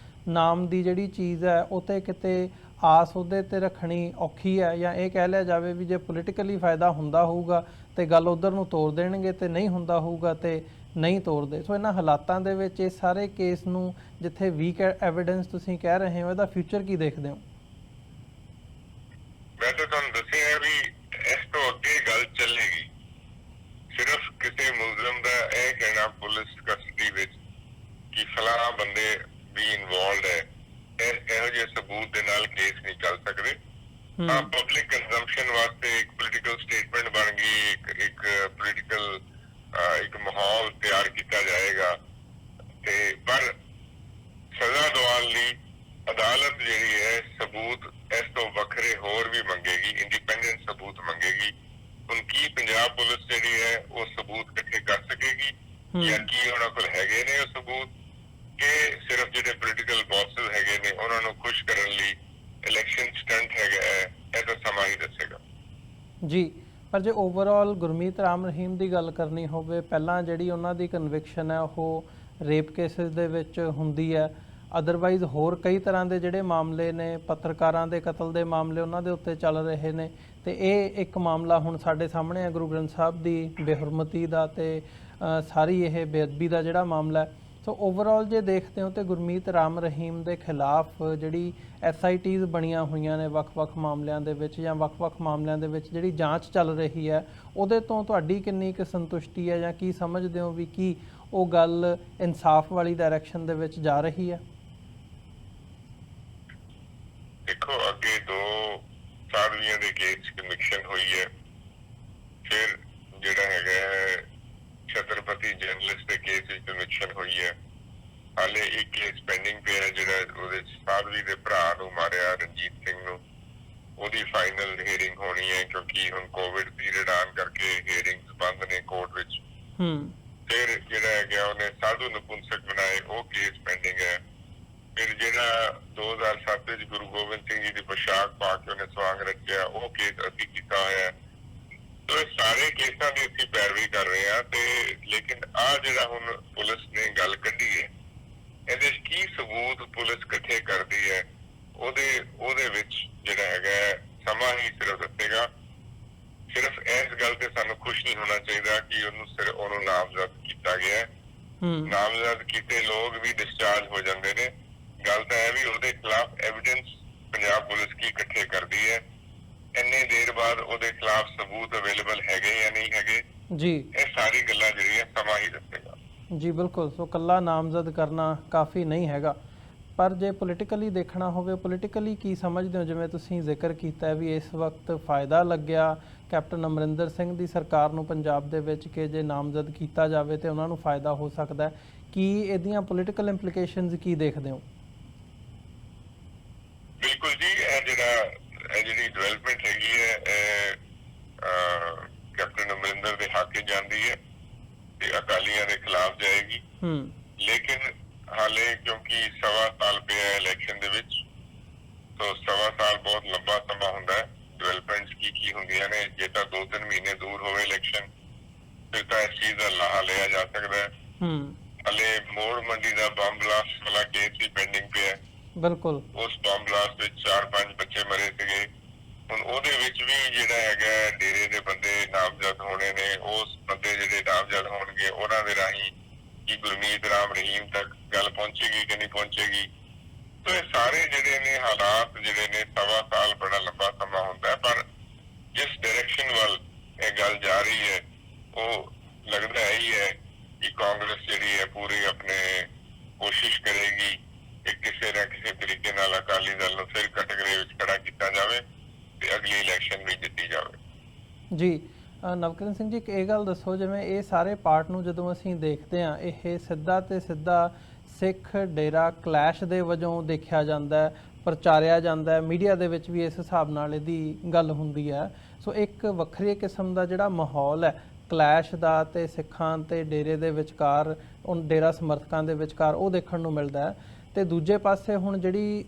ਨਾਮ ਦੀ ਜਿਹੜੀ ਚੀਜ਼ ਹੈ ਉਹ ਤੇ ਕਿਤੇ ਆਸ ਉਹਦੇ ਤੇ ਰੱਖਣੀ ਔਖੀ ਹੈ, ਜਾਂ ਇਹ ਕਹਿ ਲਿਆ ਜਾਵੇ ਵੀ ਜੇ ਪੋਲੀਟੀਕਲੀ ਫਾਇਦਾ ਹੁੰਦਾ ਹੋਊਗਾ ਤੇ ਗੱਲ ਉਧਰ ਨੂੰ ਤੋੜ ਦੇਣਗੇ ਤੇ ਨਹੀਂ ਹੁੰਦਾ ਹੋਊਗਾ ਤੇ ਨਹੀਂ ਤੋੜਦੇ। ਸੋ ਇਹਨਾਂ ਹਾਲਾਤਾਂ ਦੇ ਵਿੱਚ ਇਹ ਸਾਰੇ ਕੇਸ ਨੂੰ ਜਿੱਥੇ ਵੀਕ ਐਵੀਡੈਂਸ ਤੁਸੀਂ ਕਹਿ ਰਹੇ ਹੋ, ਇਹਦਾ ਫਿਊਚਰ ਕੀ ਦੇਖਦੇ ਹੋ? ਮੈਂ ਤਾਂ ਤੁਹਾਨੂੰ ਦੱਸਿਆ ਵੀ ਇਸ ਤੋਂ ਅੱਗੇ ਗੱਲ ਚੱਲੇਗੀ। ਸਿਰਫ ਕਿਸੇ ਮੁਲਜ਼ਮ ਦਾ ਇਹ ਕਹਿਣਾ ਪੁਲਿਸ ਕਸਟਡੀ ਵਿੱਚ ਕਿ ਫਲਾਣਾ ਬੰਦੇ ਵੀ ਇਨਵੋਲਵਡ ਹੈ, ਇਹੋ ਜਿਹੇ ਸਬੂਤ ਦੇ ਨਾਲ ਕੇਸ ਨਹੀਂ ਚੱਲ ਸਕਦੇ। ਪਬਲਿਕ ਕੰਜ਼ੰਪਸ਼ਨ ਵਾਸਤੇ ਇੱਕ ਪੋਲੀਟੀਕਲ ਸਟੇਟਮੈਂਟ ਬਣ ਗਈ, ਇੱਕ ਪੋਲੀਟੀਕਲ ਇੱਕ ਮਾਹੌਲ ਤਿਆਰ ਕੀਤਾ ਜਾਏਗਾ ਤੇ ਪਰ ਸਜ਼ਾ ਦਿਵਾਉਣ ਲਈ ਅਦਾਲਤ ਜਿਹੜੀ ਹੈ ਸਬੂਤ ਇਸ ਤੋਂ ਵੱਖਰੇ ਹੋਰ ਵੀ ਮੰਗੇਗੀ, ਇੰਡੀਪੈਂਡੈਂਟ ਸਬੂਤ ਮੰਗੇਗੀ। ਹੁਣ ਕੀ ਪੰਜਾਬ ਪੁਲਿਸ ਜਿਹੜੀ ਹੈ ਉਹ ਸਬੂਤ ਇਕੱਠੇ ਕਰ ਸਕੇਗੀ ਜਾਂ ਕੀ ਉਹਨਾਂ ਕੋਲ ਹੈਗੇ ਨੇ ਉਹ ਸਬੂਤ, ਕਿ ਸਿਰਫ ਜਿਹੜੇ ਪੋਲੀਟੀਕਲ ਬੌਸਸ ਹੈਗੇ ਨੇ ਉਹਨਾਂ ਨੂੰ ਖੁਸ਼ ਕਰਨ ਲਈ ਇਲੈਕਸ਼ਨ ਸਟੰਟ ਹੈਗਾ, ਇਹ ਤਾਂ ਸਮਾਂ ਹੀ ਦੱਸੇਗਾ ਜੀ। ਪਰ ਜੇ ਓਵਰਆਲ ਗੁਰਮੀਤ ਰਾਮ ਰਹੀਮ ਦੀ ਗੱਲ ਕਰਨੀ ਹੋਵੇ, ਪਹਿਲਾਂ ਜਿਹੜੀ ਉਹਨਾਂ ਦੀ ਕਨਵਿਕਸ਼ਨ ਹੈ ਉਹ ਰੇਪ ਕੇਸਿਸ ਦੇ ਵਿੱਚ ਹੁੰਦੀ ਹੈ, ਅਦਰਵਾਈਜ਼ ਹੋਰ ਕਈ ਤਰ੍ਹਾਂ ਦੇ ਜਿਹੜੇ ਮਾਮਲੇ ਨੇ, ਪੱਤਰਕਾਰਾਂ ਦੇ ਕਤਲ ਦੇ ਮਾਮਲੇ ਉਹਨਾਂ ਦੇ ਉੱਤੇ ਚੱਲ ਰਹੇ ਨੇ, ਤੇ ਇਹ ਇੱਕ ਮਾਮਲਾ ਹੁਣ ਸਾਡੇ ਸਾਹਮਣੇ ਹੈ ਗੁਰੂ ਗ੍ਰੰਥ ਸਾਹਿਬ ਦੀ ਬੇਹੁਰਮਤੀ ਦਾ ਤੇ ਸਾਰੀ ਇਹ ਬੇਅਦਬੀ ਦਾ ਜਿਹੜਾ ਮਾਮਲਾ ਹੈ। ਸੋ ਓਵਰਆਲ ਜੇ ਦੇਖਦੇ ਹੋ ਤੇ ਗੁਰਮੀਤ ਰਾਮ ਰਹੀਮ ਦੇ ਖਿਲਾਫ ਜਿਹੜੀ SITs ਬਣੀਆਂ ਹੋਈਆਂ ਨੇ ਵੱਖ-ਵੱਖ ਮਾਮਲਿਆਂ ਦੇ ਵਿੱਚ ਜਾਂ ਵੱਖ-ਵੱਖ ਮਾਮਲਿਆਂ ਦੇ ਵਿੱਚ ਜਿਹੜੀ ਜਾਂਚ ਚੱਲ ਰਹੀ ਹੈ, ਉਹਦੇ ਤੋਂ ਤੁਹਾਡੀ ਕਿੰਨੀ ਕੁ ਸੰਤੁਸ਼ਟੀ ਹੈ ਜਾਂ ਕੀ ਸਮਝਦੇ ਹੋ ਵੀ ਕੀ ਉਹ ਗੱਲ ਇਨਸਾਫ ਵਾਲੀ ਡਾਇਰੈਕਸ਼ਨ ਦੇ ਵਿੱਚ ਜਾ ਰਹੀ ਹੈ? ਦੇਖੋ, ਅੱਗੇ 2 ਸਾਧਵੀਆਂ ਦੇ ਕੇਸ ਕਨਵਿਕਸ਼ਨ ਹੋਈ ਹੈ, ਫਿਰ ਜਿਹੜਾ ਹੈਗਾ ਛਤਰਪਤੀ ਜਰਨਲਿਸਟ ਦੇ ਕੇਸ ਵਿੱਚ ਕਨਵਿਕਸ਼ਨ ਹੋਈ ਹੈ। ਹਾਲੇ ਇੱਕ ਕੇਸ ਪੈਂਡਿੰਗ ਪਿਆ ਜਿਹੜਾ ਉਹਦੇ ਸਾਧਵੀ ਦੇ ਭਰਾ ਨੂੰ ਮਾਰਿਆ ਰਣਜੀਤ ਸਿੰਘ ਨੂੰ, ਉਹਦੀ ਫਾਈਨਲ ਹੀਅਰਿੰਗ ਹੋਣੀ ਹੈ ਕਿਉਂਕਿ ਹੁਣ ਕੋਵਿਡ ਪੀਰੀਅਡ ਆਉਣ ਕਰਕੇ ਹੀਅਰਿੰਗਸ ਬੰਦ ਨੇ ਕੋਰਟ ਵਿੱਚ। ਫਿਰ ਜਿਹੜਾ ਹੈਗਾ ਉਹਨੇ ਸਾਧੂ ਨਪੁੰਸਕ ਬਣਾਏ, ਉਹ ਕੇਸ ਪੈਂਡਿੰਗ ਹੈ। ਫਿਰ ਜਿਹੜਾ 2007 ਵਿੱਚ ਗੁਰੂ ਗੋਬਿੰਦ ਸਿੰਘ ਜੀ ਦੀ ਪੋਸ਼ਾਕ ਪਾ ਕੇ ਉਹਨੇ ਸਵਾਂਗ ਰਚਿਆ, ਉਹ ਕੇਸ ਅਸੀਂ ਕੀਤਾ ਹੋਇਆ। ਤੋ ਇਹ ਸਾਰੇ ਕੇਸਾਂ ਦੀ ਅਸੀਂ ਪੈਰਵੀ ਕਰ ਰਹੇ ਹਾਂ ਤੇ ਲੇਕਿਨ ਆਹ ਜਿਹੜਾ ਹੁਣ ਪੁਲਿਸ ਨੇ ਗੱਲ ਕੱਢੀ ਹੈ, ਇਹਦੇ ਚ ਕੀ ਸਬੂਤ ਪੁਲਿਸ ਇਕੱਠੇ ਕਰਦੀ ਹੈ, ਉਹਦੇ ਵਿੱਚ ਜਿਹੜਾ ਹੈਗਾ ਸਮਾਂ ਹੀ ਸਿਰਫ ਦੱਸੇਗਾ। ਸਿਰਫ ਇਸ ਗੱਲ ਤੇ ਸਾਨੂੰ ਖੁਸ਼ ਨਹੀਂ ਹੋਣਾ ਚਾਹੀਦਾ ਕਿ ਉਹਨੂੰ ਨਾਮਜ਼ਦ ਕੀਤਾ ਗਿਆ। ਨਾਮਜ਼ਦ ਕੀਤੇ ਲੋਕ ਵੀ ਡਿਸਚਾਰਜ ਹੋ ਜਾਂਦੇ ਨੇ। ਗੱਲ ਤਾਂ ਇਹ ਵੀ ਉਹਦੇ ਖਿਲਾਫ ਐਵੀਡੈਂਸ ਪੰਜਾਬ ਪੁਲਿਸ ਕੀ ਇਕੱਠੇ ਕਰਦੀ ਹੈ, ਇੰਨੇ ਦੇਰ ਬਾਅਦ ਉਹਦੇ ਖਿਲਾਫ ਸਬੂਤ ਅਵੇਲੇਬਲ ਹੈਗੇ ਜਾਂ ਨਹੀਂ ਹੈਗੇ ਜੀ, ਇਹ ਸਾਰੀ ਗੱਲਾਂ ਜਿਹੜੀਆਂ ਸਮਾਂ ਹੀ ਦੱਸੇਗਾ ਜੀ। ਬਿਲਕੁਲ। ਸੋ ਕੱਲਾ ਨਾਮਜ਼ਦ ਕਰਨਾ ਕਾਫੀ ਨਹੀਂ ਹੈਗਾ। ਪਰ ਜੇ ਪੋਲੀਟੀਕਲੀ ਦੇਖਣਾ ਹੋਵੇ, ਪੋਲੀਟੀਕਲੀ ਕੀ ਸਮਝਦੇ ਹੋ? ਜਿਵੇਂ ਤੁਸੀਂ ਜ਼ਿਕਰ ਕੀਤਾ ਵੀ ਇਸ ਵਕਤ ਫਾਇਦਾ ਲੱਗਿਆ ਕੈਪਟਨ ਅਮਰਿੰਦਰ ਸਿੰਘ ਦੀ ਸਰਕਾਰ ਨੂੰ ਪੰਜਾਬ ਦੇ ਵਿੱਚ ਕਿ ਜੇ ਨਾਮਜ਼ਦ ਕੀਤਾ ਜਾਵੇ ਤੇ ਉਹਨਾਂ ਨੂੰ ਫਾਇਦਾ ਹੋ ਸਕਦਾ ਹੈ, ਕੀ ਇਹਦੀਆਂ ਪੋਲੀਟੀਕਲ ਇੰਪਲੀਕੇਸ਼ਨਸ ਕੀ ਦੇਖਦੇ ਹੋ? ਬਿਲਕੁਲ ਜੀ, ਇਹ ਜਿਹੜੀ ਡਿਵੈਲਪਮੈਂਟ ਹੈਗੀ ਹੈ ਕੈਪਟਨ ਅਮਰਿੰਦਰ ਦੇ ਹੱਕ 'ਚ ਜਾਂਦੀ ਹੈ ਤੇ ਅਕਾਲੀਆਂ ਦੇ ਖਿਲਾਫ ਜਾਏਗੀ। ਲੇਕਿਨ ਹਾਲੇ ਕਿਉਂਕਿ 1.25 ਸਾਲ ਪਿਆ ਇਲੈਕਸ਼ਨ ਦੇ ਵਿੱਚ, ਸੋ 1.25 ਸਾਲ ਬਹੁਤ ਲੰਬਾ ਸਮਾਂ ਹੁੰਦਾ ਹੈ। ਡਿਵੈਲਪਮੈਂਟਸ ਕੀ ਹੁੰਦੀਆਂ ਨੇ, ਜੇ ਤਾਂ 2-3 ਮਹੀਨੇ ਦੂਰ ਹੋਵੇ ਇਲੈਕਸ਼ਨ, ਫਿਰ ਤਾਂ ਇਸ ਚੀਜ਼ ਦਾ ਲਾਹਾ ਲਿਆ ਜਾ ਸਕਦਾ ਹੈ। ਹਾਲੇ ਮੋੜ ਮੰਡੀ ਦਾ ਬੰਬ ਬਲਾਸਟ ਵਾਲਾ ਕੇਸ ਵੀ ਪੈਂਡਿੰਗ ਪਿਆ। ਬਿਲਕੁਲ, ਉਸ ਬੰਬ ਬਲਾਸਟ ਵਿੱਚ 4-5 ਬੱਚੇ ਮਰੇ ਸੀਗੇ। ਹੁਣ ਉਹਦੇ ਵਿੱਚ ਵੀ ਜਿਹੜਾ ਹੈਗਾ ਡੇਰੇ ਦੇ ਬੰਦੇ ਨਾਮਜ਼ਦ ਹੋਣੇ ਨੇ। ਉਸ ਬੰਦੇ ਜਿਹੜੇ ਨਾਮਜ਼ਦ ਹੋਣਗੇ ਉਹਨਾਂ ਦੇ ਰਾਹੀਂ ਕੀ ਗੁਰਮੀਤ ਰਾਮ ਰਹੀਮ ਤੱਕ ਗੱਲ ਪਹੁੰਚੇਗੀ ਕਿ ਨਹੀਂ ਪਹੁੰਚੇਗੀ। ਸੋ ਇਹ ਸਾਰੇ ਜਿਹੜੇ ਨੇ ਹਾਲਾਤ ਜਿਹੜੇ ਨੇ 1.25 ਸਾਲ ਬੜਾ ਲੰਬਾ ਸਮਾਂ ਹੁੰਦਾ ਹੈ, ਪਰ ਜਿਸ ਡਾਇਰੈਕਸ਼ਨ ਵੱਲ ਇਹ ਗੱਲ ਜਾ ਰਹੀ ਹੈ ਉਹ ਲੱਗਦਾ ਹੀ ਹੈ ਕਿ ਕਾਂਗਰਸ ਜਿਹੜੀ ਹੈ ਪੂਰੀ ਆਪਣੇ ਕੋਸ਼ਿਸ਼ ਕਰੇਗੀ ਕਿ ਕਿਸੇ ਨਾ ਕਿਸੇ ਤਰੀਕੇ ਨਾਲ ਅਕਾਲੀ ਦਲ ਨੂੰ ਫਿਰ ਕਟਗਰੇ ਵਿੱਚ ਖੜਾ ਕੀਤਾ ਜਾਵੇ ਤੇ ਅਗਲੀ ਇਲੈਕਸ਼ਨ ਵੀ ਜਿੱਤੀ ਜਾਵੇ। ਜੀ ਨਵਕਿਰਨ ਸਿੰਘ ਜੀ, ਇੱਕ ਇਹ ਗੱਲ ਦੱਸੋ, ਜਿਵੇਂ ਇਹ ਸਾਰੇ ਪਾਰਟ ਨੂੰ ਜਦੋਂ ਅਸੀਂ ਦੇਖਦੇ ਹਾਂ, ਇਹ ਸਿੱਧਾ ਤੇ ਸਿੱਧਾ ਸਿੱਖ ਡੇਰਾ ਕਲੈਸ਼ ਦੇ ਵਜੋਂ ਦੇਖਿਆ ਜਾਂਦਾ ਹੈ, ਪ੍ਰਚਾਰਿਆ ਜਾਂਦਾ ਹੈ, ਮੀਡੀਆ ਦੇ ਵਿੱਚ ਵੀ ਇਸ ਹਿਸਾਬ ਨਾਲ ਇਹਦੀ ਗੱਲ ਹੁੰਦੀ ਹੈ। ਸੋ ਇੱਕ ਵੱਖਰੀ ਕਿਸਮ ਦਾ ਜਿਹੜਾ ਮਾਹੌਲ ਹੈ ਕਲੈਸ਼ ਦਾ ਤੇ ਸਿੱਖਾਂ ਤੇ ਡੇਰੇ ਦੇ ਵਿਚਕਾਰ, ਡੇਰਾ ਸਮਰਥਕਾਂ ਦੇ ਵਿਚਕਾਰ, ਉਹ ਦੇਖਣ ਨੂੰ ਮਿਲਦਾ ਹੈ। ਤੇ ਦੂਜੇ ਪਾਸੇ ਹੁਣ ਜਿਹੜੀ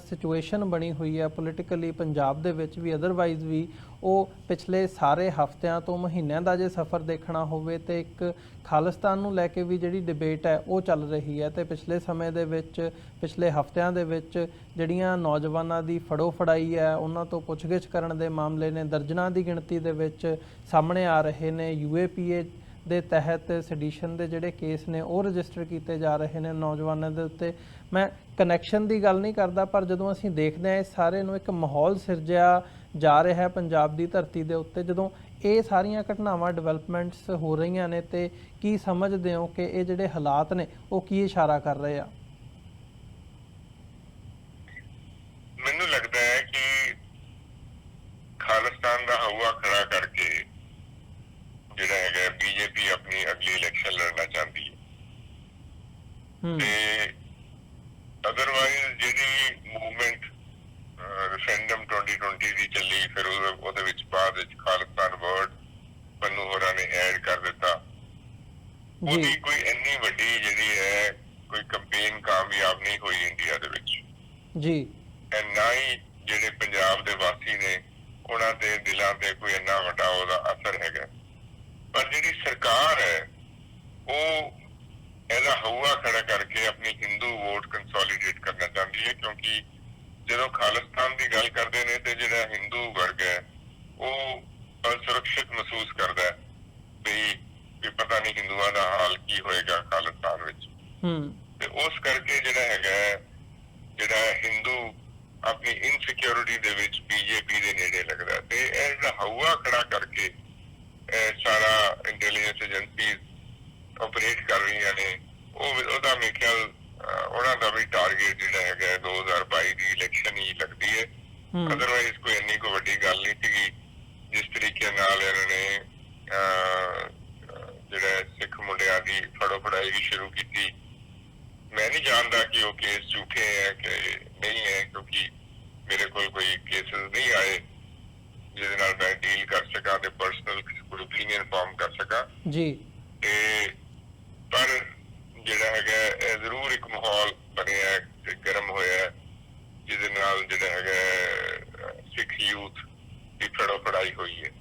ਸਿਚੁਏਸ਼ਨ ਬਣੀ ਹੋਈ ਹੈ ਪੋਲੀਟੀਕਲੀ ਪੰਜਾਬ ਦੇ ਵਿੱਚ ਵੀ, ਅਦਰਵਾਈਜ਼ ਵੀ, ਉਹ ਪਿਛਲੇ ਸਾਰੇ ਹਫ਼ਤਿਆਂ ਤੋਂ ਮਹੀਨਿਆਂ ਦਾ ਜੇ ਸਫ਼ਰ ਦੇਖਣਾ ਹੋਵੇ ਤੇ ਇੱਕ ਖਾਲਿਸਤਾਨ ਨੂੰ ਲੈ ਕੇ ਵੀ ਜਿਹੜੀ ਡਿਬੇਟ ਹੈ ਉਹ ਚੱਲ ਰਹੀ ਹੈ। ਤੇ ਪਿਛਲੇ ਸਮੇਂ ਦੇ ਵਿੱਚ, ਪਿਛਲੇ ਹਫ਼ਤਿਆਂ ਦੇ ਵਿੱਚ ਜਿਹੜੀਆਂ ਨੌਜਵਾਨਾਂ ਦੀ ਫੜੋ ਫੜਾਈ ਹੈ, ਉਹਨਾਂ ਤੋਂ ਪੁੱਛਗਿੱਛ ਕਰਨ ਦੇ ਮਾਮਲੇ ਨੇ ਦਰਜਨਾਂ ਦੀ ਗਿਣਤੀ ਦੇ ਵਿੱਚ ਸਾਹਮਣੇ ਆ ਰਹੇ ਨੇ। UAPA ਦੇ ਤਹਿਤ ਸੈਡੀਸ਼ਨ ਦੇ ਜਿਹੜੇ ਕੇਸ ਨੇ ਉਹ ਰਜਿਸਟਰ ਕੀਤੇ ਜਾ ਰਹੇ ਨੇ ਨੌਜਵਾਨਾਂ ਦੇ ਉੱਤੇ। ਮੈਂ ਕਨੈਕਸ਼ਨ ਦੀ ਗੱਲ ਨਹੀਂ ਕਰਦਾ, ਪਰ ਜਦੋਂ ਅਸੀਂ ਦੇਖਦੇ ਹਾਂ ਇਸ ਸਾਰੇ ਨੂੰ ਇੱਕ ਮਾਹੌਲ ਸਿਰਜਿਆ ਜਾ ਰਿਹਾ ਹੈ ਪੰਜਾਬ ਦੀ ਧਰਤੀ ਦੇ ਉੱਤੇ, ਜਦੋਂ ਇਹ ਸਾਰੀਆਂ ਘਟਨਾਵਾਂ ਡਿਵੈਲਪਮੈਂਟਸ ਹੋ ਰਹੀਆਂ ਨੇ, ਤੇ ਕੀ ਸਮਝਦੇ ਹੋ ਕਿ ਇਹ ਜਿਹੜੇ ਹਾਲਾਤ ਨੇ ਉਹ ਕੀ ਇਸ਼ਾਰਾ ਕਰ ਰਹੇ ਆ? ਮੈਨੂੰ ਲੱਗਦਾ ਹੈ ਕਿ ਖਾਲਿਸਤਾਨ ਦਾ ਹਵਾ ਖੜਾ ਕਰਕੇ ਜਿਹੜਾ ਹੈਗਾ ਬੀਜੇਪੀ ਆਪਣੀ ਅਗਲੀ ਇਲੈਕਸ਼ਨ ਲੜਨਾ ਚਾਹੁੰਦੀ ਹੈ। ਤੇ ਅਦਰਵਾਈਜ਼ ਜਿਹੜੀ ਮੂਵਮੈਂਟ ਰੈਫਰੈਂਡਮ 2020 ਦੀ ਚੱਲੀ, ਫਿਰ ਉਹਦੇ ਵਿੱਚ ਬਾਅਦ ਵਿੱਚ ਖਾਲਿਸਤਾਨ ਵਰਡ ਪੰਨੂ ਹੋਰਾਂ ਨੇ ਐਡ ਕਰ ਦਿੱਤਾ, ਉਹਦੀ ਕੋਈ ਇੰਨੀ ਵੱਡੀ ਜਿਹੜੀ ਹੈ ਕੋਈ ਕੰਪੇਨ ਕਾਮਯਾਬ ਨਹੀਂ ਹੋਈ ਇੰਡੀਆ ਦੇ ਵਿੱਚ ਜੀ। ਨਾ ਹੀ ਜਿਹੜੇ ਪੰਜਾਬ ਦੇ ਵਾਸੀ ਨੇ ਉਹਨਾਂ ਦੇ ਦਿਲਾਂ ਤੇ ਕੋਈ ਇੰਨਾ ਵੱਡਾ ਉਹਦਾ ਅਸਰ ਹੈਗਾ। ਪਰ ਜਿਹੜੀ ਸਰਕਾਰ ਹੈ ਉਹ ਇਹਦਾ ਹਵਾ ਖੜਾ ਕਰਕੇ ਆਪਣੀ ਹਿੰਦੂ ਵੋਟ ਕੰਸੋਲੀਡੇਟ ਕਰਨਾ ਚਾਹੁੰਦੀ ਹੈ, ਕਿਉਂਕਿ ਜਦੋਂ ਖਾਲਿਸਤਾਨ ਦੀ ਗੱਲ ਕਰਦੇ ਨੇ ਤੇ ਜਿਹੜਾ ਹਿੰਦੂ ਵਰਗ ਹੈ ਉਹ ਅਸੁਰੱਖਿਅਤ ਮਹਿਸੂਸ ਕਰਦਾ ਹੈ ਵੀ ਪਤਾ ਨਹੀਂ ਹਿੰਦੂਆਂ ਦਾ ਹਾਲ ਕੀ ਹੋਏਗਾ ਖਾਲਿਸਤਾਨ ਵਿੱਚ। ਤੇ ਉਸ ਕਰਕੇ ਜਿਹੜਾ ਹੈਗਾ ਜਿਹੜਾ ਹਿੰਦੂ ਆਪਣੀ ਇਨਸਿਕਿਉਰਿਟੀ ਦੇ ਵਿੱਚ ਬੀਜੇਪੀ ਦੇ ਨੇੜੇ ਲੱਗਦਾ, ਤੇ ਇਹ ਜਿਹੜਾ ਹਵਾ ਖੜਾ ਕਰਕੇ ਸਾਰਾ ਇੰਟੈਲੀਜੈਂਸ ਏਜੰਸੀਜ਼ ਆਪਰੇਟ ਕਰ ਰਹੀਆਂ ਨੇ, ਉਹਦਾ ਮੇਰੇ ਖਿਆਲ ਉਹਨਾਂ ਦਾ ਵੀ ਟਾਰਗੇਟ ਜਿਹੜਾ ਹੈਗਾ 2022 ਦੀ ਇਲੈਕਸ਼ਨ ਹੀ ਲੱਗਦੀ ਹੈ। ਅਦਰਵਾਈਜ਼ ਕੋਈ ਇੰਨੀ ਕੋਈ ਵੱਡੀ ਗੱਲ ਨਹੀਂ ਸੀਗੀ। ਜਿਸ ਤਰੀਕੇ ਨਾਲ ਇਹਨਾਂ ਨੇ ਜਿਹੜਾ ਸਿੱਖ ਮੁੰਡਿਆਂ ਦੀ ਫੜੋ ਫੜਾਈ ਵੀ ਸ਼ੁਰੂ ਕੀਤੀ, ਮੈਂ ਨਹੀਂ ਜਾਣਦਾ ਕਿ ਉਹ ਕੇਸ ਝੂਠੇ ਹੈ ਕਿ ਨਹੀਂ ਹੈ, ਕਿਉਂਕਿ ਮੇਰੇ ਕੋਲ ਕੋਈ ਕੇਸਿਸ ਨਹੀਂ ਆਏ ਜਿਹਦੇ ਨਾਲ ਮੈਂ ਡੀਲ ਕਰ ਸਕਾਂ ਤੇ ਪਰਸਨਲ ਕੋਈ ਓਪੀਨੀਅਨ ਫਾਰਮ ਕਰ ਸਕਾਂ ਜੀ। ਤੇ ਪਰ ਜਿਹੜਾ ਹੈਗਾ ਇਹ ਜ਼ਰੂਰ ਇੱਕ ਮਾਹੌਲ ਬਣਿਆ ਤੇ ਗਰਮ ਹੋਇਆ, ਜਿਹਦੇ ਨਾਲ ਜਿਹੜਾ ਹੈਗਾ ਸਿੱਖ ਯੂਥ ਦੀ ਫੜੋ ਫੜਾਈ ਹੋਈ ਹੈ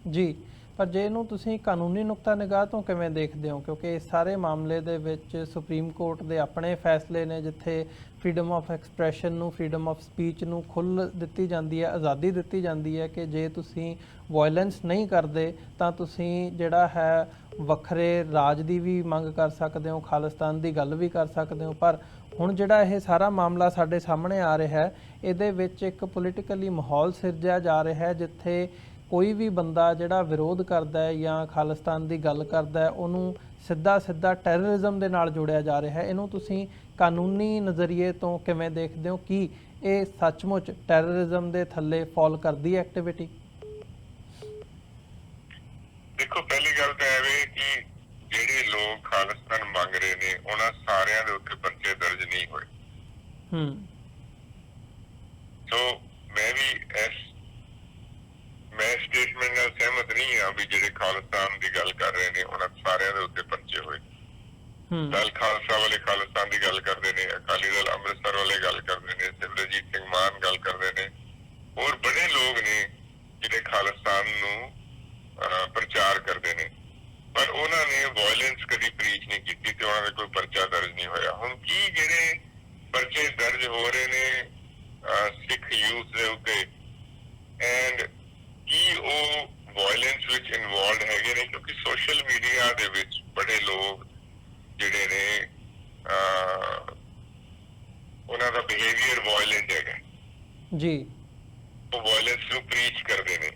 ਜੀ। ਪਰ ਜੇ ਇਹਨੂੰ ਤੁਸੀਂ ਕਾਨੂੰਨੀ ਨੁਕਤਾ ਨਿਗਾਹ ਤੋਂ ਕਿਵੇਂ ਦੇਖਦੇ ਹੋ, ਕਿਉਂਕਿ ਇਸ ਸਾਰੇ ਮਾਮਲੇ ਦੇ ਵਿੱਚ ਸੁਪਰੀਮ ਕੋਰਟ ਦੇ ਆਪਣੇ ਫੈਸਲੇ ਨੇ ਜਿੱਥੇ ਫਰੀडम ਆਫ ਐਕਸਪ੍ਰੈਸ਼ਨ ਨੂੰ, ਫਰੀडम ਆਫ ਸਪੀਚ ਨੂੰ ਖੁੱਲ੍ਹ ਦਿੱਤੀ ਜਾਂਦੀ ਹੈ, ਆਜ਼ਾਦੀ ਦਿੱਤੀ ਜਾਂਦੀ ਹੈ ਕਿ ਜੇ ਤੁਸੀਂ ਵਾਇਲੈਂਸ ਨਹੀਂ ਕਰਦੇ ਤਾਂ ਤੁਸੀਂ ਜਿਹੜਾ ਹੈ ਵੱਖਰੇ ਰਾਜ ਦੀ ਵੀ ਮੰਗ ਕਰ ਸਕਦੇ ਹੋ, ਖਾਲਿਸਤਾਨ ਦੀ ਗੱਲ ਵੀ ਕਰ ਸਕਦੇ ਹੋ। ਪਰ ਹੁਣ ਜਿਹੜਾ ਇਹ ਸਾਰਾ ਮਾਮਲਾ ਸਾਡੇ ਸਾਹਮਣੇ ਆ ਰਿਹਾ ਹੈ, ਇਹਦੇ ਵਿੱਚ ਇੱਕ ਪੋਲੀਟੀਕਲੀ ਮਾਹੌਲ ਸਿਰਜਿਆ ਜਾ ਰਿਹਾ ਹੈ ਜਿੱਥੇ ਕੋਈ ਵੀ ਬੰਦਾ ਜਿਹੜਾ ਵਿਰੋਧ ਕਰਦਾ ਹੈ ਜਾਂ ਖਾਲਿਸਤਾਨ ਦੀ ਗੱਲ ਕਰਦਾ ਹੈ ਉਹਨੂੰ ਸਿੱਧਾ ਟੈਰਰਿਜ਼ਮ ਦੇ ਨਾਲ ਜੋੜਿਆ ਜਾ ਰਿਹਾ ਹੈ। ਇਹਨੂੰ ਤੁਸੀਂ ਕਾਨੂੰਨੀ ਨਜ਼ਰੀਏ ਤੋਂ ਕਿਵੇਂ ਦੇਖਦੇ ਹੋ? ਕੀ ਇਹ ਸੱਚਮੁੱਚ ਟੈਰਰਿਜ਼ਮ ਦੇ ਥੱਲੇ ਫਾਲ ਕਰਦੀ ਹੈ ਐਕਟੀਵਿਟੀ? ਦੇਖੋ, ਪਹਿਲੀ ਗੱਲ ਤਾਂ ਇਹ ਵੇ ਕਿ ਜਿਹੜੇ ਲੋਕ ਖਾਲਿਸਤਾਨ ਮੰਗ ਰਹੇ ਨੇ ਉਹਨਾਂ ਸਾਰਿਆਂ ਦੇ ਉੱਤੇ ਪਰਚੇ ਦਰਜ ਨਹੀਂ ਹੋਏ। ਸੋ ਮੈਂ ਸਟੇਟਮੈਂਟ ਨਾਲ ਸਹਿਮਤ ਨਹੀਂ ਹਾਂ ਵੀ ਜਿਹੜੇ ਖਾਲਿਸਤਾਨ ਦੀ ਗੱਲ ਕਰ ਰਹੇ ਨੇ ਉਹਨਾਂ ਸਾਰਿਆਂ ਦੇ ਉੱਤੇ ਪਰਚੇ ਹੋਏ। ਦਲ ਖਾਲਸਾ ਵਾਲੇ ਖਾਲਿਸਤਾਨ ਦੀ ਗੱਲ ਕਰਦੇ ਨੇ, ਅਕਾਲੀ ਦਲ ਅੰਮ੍ਰਿਤਸਰ ਵਾਲੇ ਗੱਲ ਕਰਦੇ ਨੇ, ਸਿਮਰਜੀਤ ਸਿੰਘ ਮਾਨ ਗੱਲ ਕਰਦੇ ਨੇ, ਹੋਰ ਬੜੇ ਲੋਕ ਨੇ ਜਿਹੜੇ ਖਾਲਿਸਤਾਨ ਨੂੰ ਪ੍ਰਚਾਰ ਕਰਦੇ ਨੇ, ਪਰ ਉਹਨਾਂ ਨੇ ਵਾਇਲੈਂਸ ਕਦੀ ਪ੍ਰੀਚ ਨਹੀਂ ਕੀਤੀ ਤੇ ਉਹਨਾਂ ਦੇ ਕੋਈ ਪਰਚਾ ਦਰਜ ਨਹੀਂ ਹੋਇਆ। ਹੁਣ ਕੀ ਜਿਹੜੇ ਪਰਚੇ ਦਰਜ ਹੋ ਰਹੇ ਨੇ ਸਿੱਖ ਯੂਥ ਦੇ ਉੱਤੇ ਐਂਡ ਕੀ ਉਹ ਵਾਇਲੈਂਸ ਵਿੱਚ ਇਨਵੋਲਵਡ ਹੈਗੇ ਨੇ? ਕਿਉਂਕਿ ਸੋਸ਼ਲ ਮੀਡੀਆ ਦੇ ਵਿੱਚ ਬੜੇ ਲੋਕ ਜਿਹੜੇ ਨੇ ਉਹਨਾਂ ਦਾ ਬਿਹੇਵੀਅਰ ਵਾਇਲੈਂਟ ਹੈਗਾ ਜੀ, ਉਹ ਵਾਇਲੈਂਸ ਨੂੰ ਪ੍ਰੀਚ ਕਰਦੇ ਨੇ।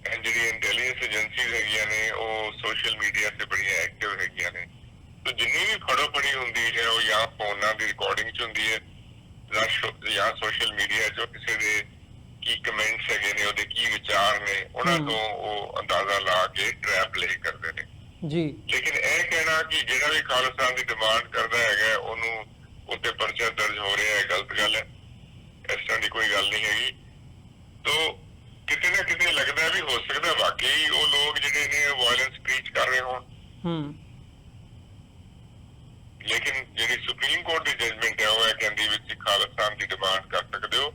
ਐਂਡ ਜਿਹੜੀ ਇੰਟੈਲੀਜੈਂਸ ਏਜੰਸੀਜ਼ ਹੈਗੀਆਂ ਨੇ ਉਹ ਸੋਸ਼ਲ ਮੀਡੀਆ ਤੇ ਬੜੀਆਂ ਐਕਟਿਵ ਹੈਗੀਆਂ ਨੇ, ਤੇ ਜਿੰਨੀ ਵੀ ਖੜੋ ਪੜੀ ਹੁੰਦੀ ਹੈ ਉਹ ਜਾਂ ਫੋਨਾਂ ਦੀ ਰਿਕਾਰਡਿੰਗ ਚ ਹੁੰਦੀ ਹੈ ਜਾਂ ਸੋਸ਼ਲ ਮੀਡੀਆ ਚੋਂ ਕਿਸੇ ਦੇ ਕੀ ਕਮੈਂਟਸ ਹੈਗੇ ਨੇ, ਉਹਦੇ ਕੀ ਵਿਚਾਰ ਨੇ, ਉਹਨਾਂ ਤੋਂ ਉਹ ਅੰਦਾਜ਼ਾ ਲਾ ਕੇ ਟਰੈਪ ਲੈ ਕਰਦੇ ਨੇ ਜੀ। ਲੇਕਿਨ ਇਹ ਕਹਿਣਾ ਕਿ ਜਿਹੜਾ ਵੀ ਖਾਲਿਸਤਾਨ ਦੀ ਡਿਮਾਂਡ ਕਰਦਾ ਹੈਗਾ ਉਹਨੂੰ ਉੱਤੇ ਪਰਚਾ ਦਰਜ ਹੋ ਰਿਹਾ ਹੈ, ਗਲਤ ਗੱਲ ਹੈ। ਇਸ ਤਰ੍ਹਾਂ ਦੀ ਕੋਈ ਗੱਲ ਨਹੀਂ ਹੈਗੀ। ਤੋ ਕਿਤੇ ਨਾ ਕਿਤੇ ਲੱਗਦਾ ਵੀ ਹੋ ਸਕਦਾ ਵਾਕਈ ਉਹ ਲੋਕ ਜਿਹੜੇ ਨੇ ਵਾਇਲੈਂਸ ਪ੍ਰੀਚ ਕਰ ਰਹੇ ਹੋਣ। ਲੇਕਿਨ ਜਿਹੜੀ ਸੁਪਰੀਮ ਕੋਰਟ ਦੀ ਜਜਮੈਂਟ ਹੈ ਉਹ ਇਹ ਕਹਿੰਦੀ ਵੀ ਤੁਸੀਂ ਖਾਲਿਸਤਾਨ ਦੀ ਡਿਮਾਂਡ ਕਰ ਸਕਦੇ ਹੋ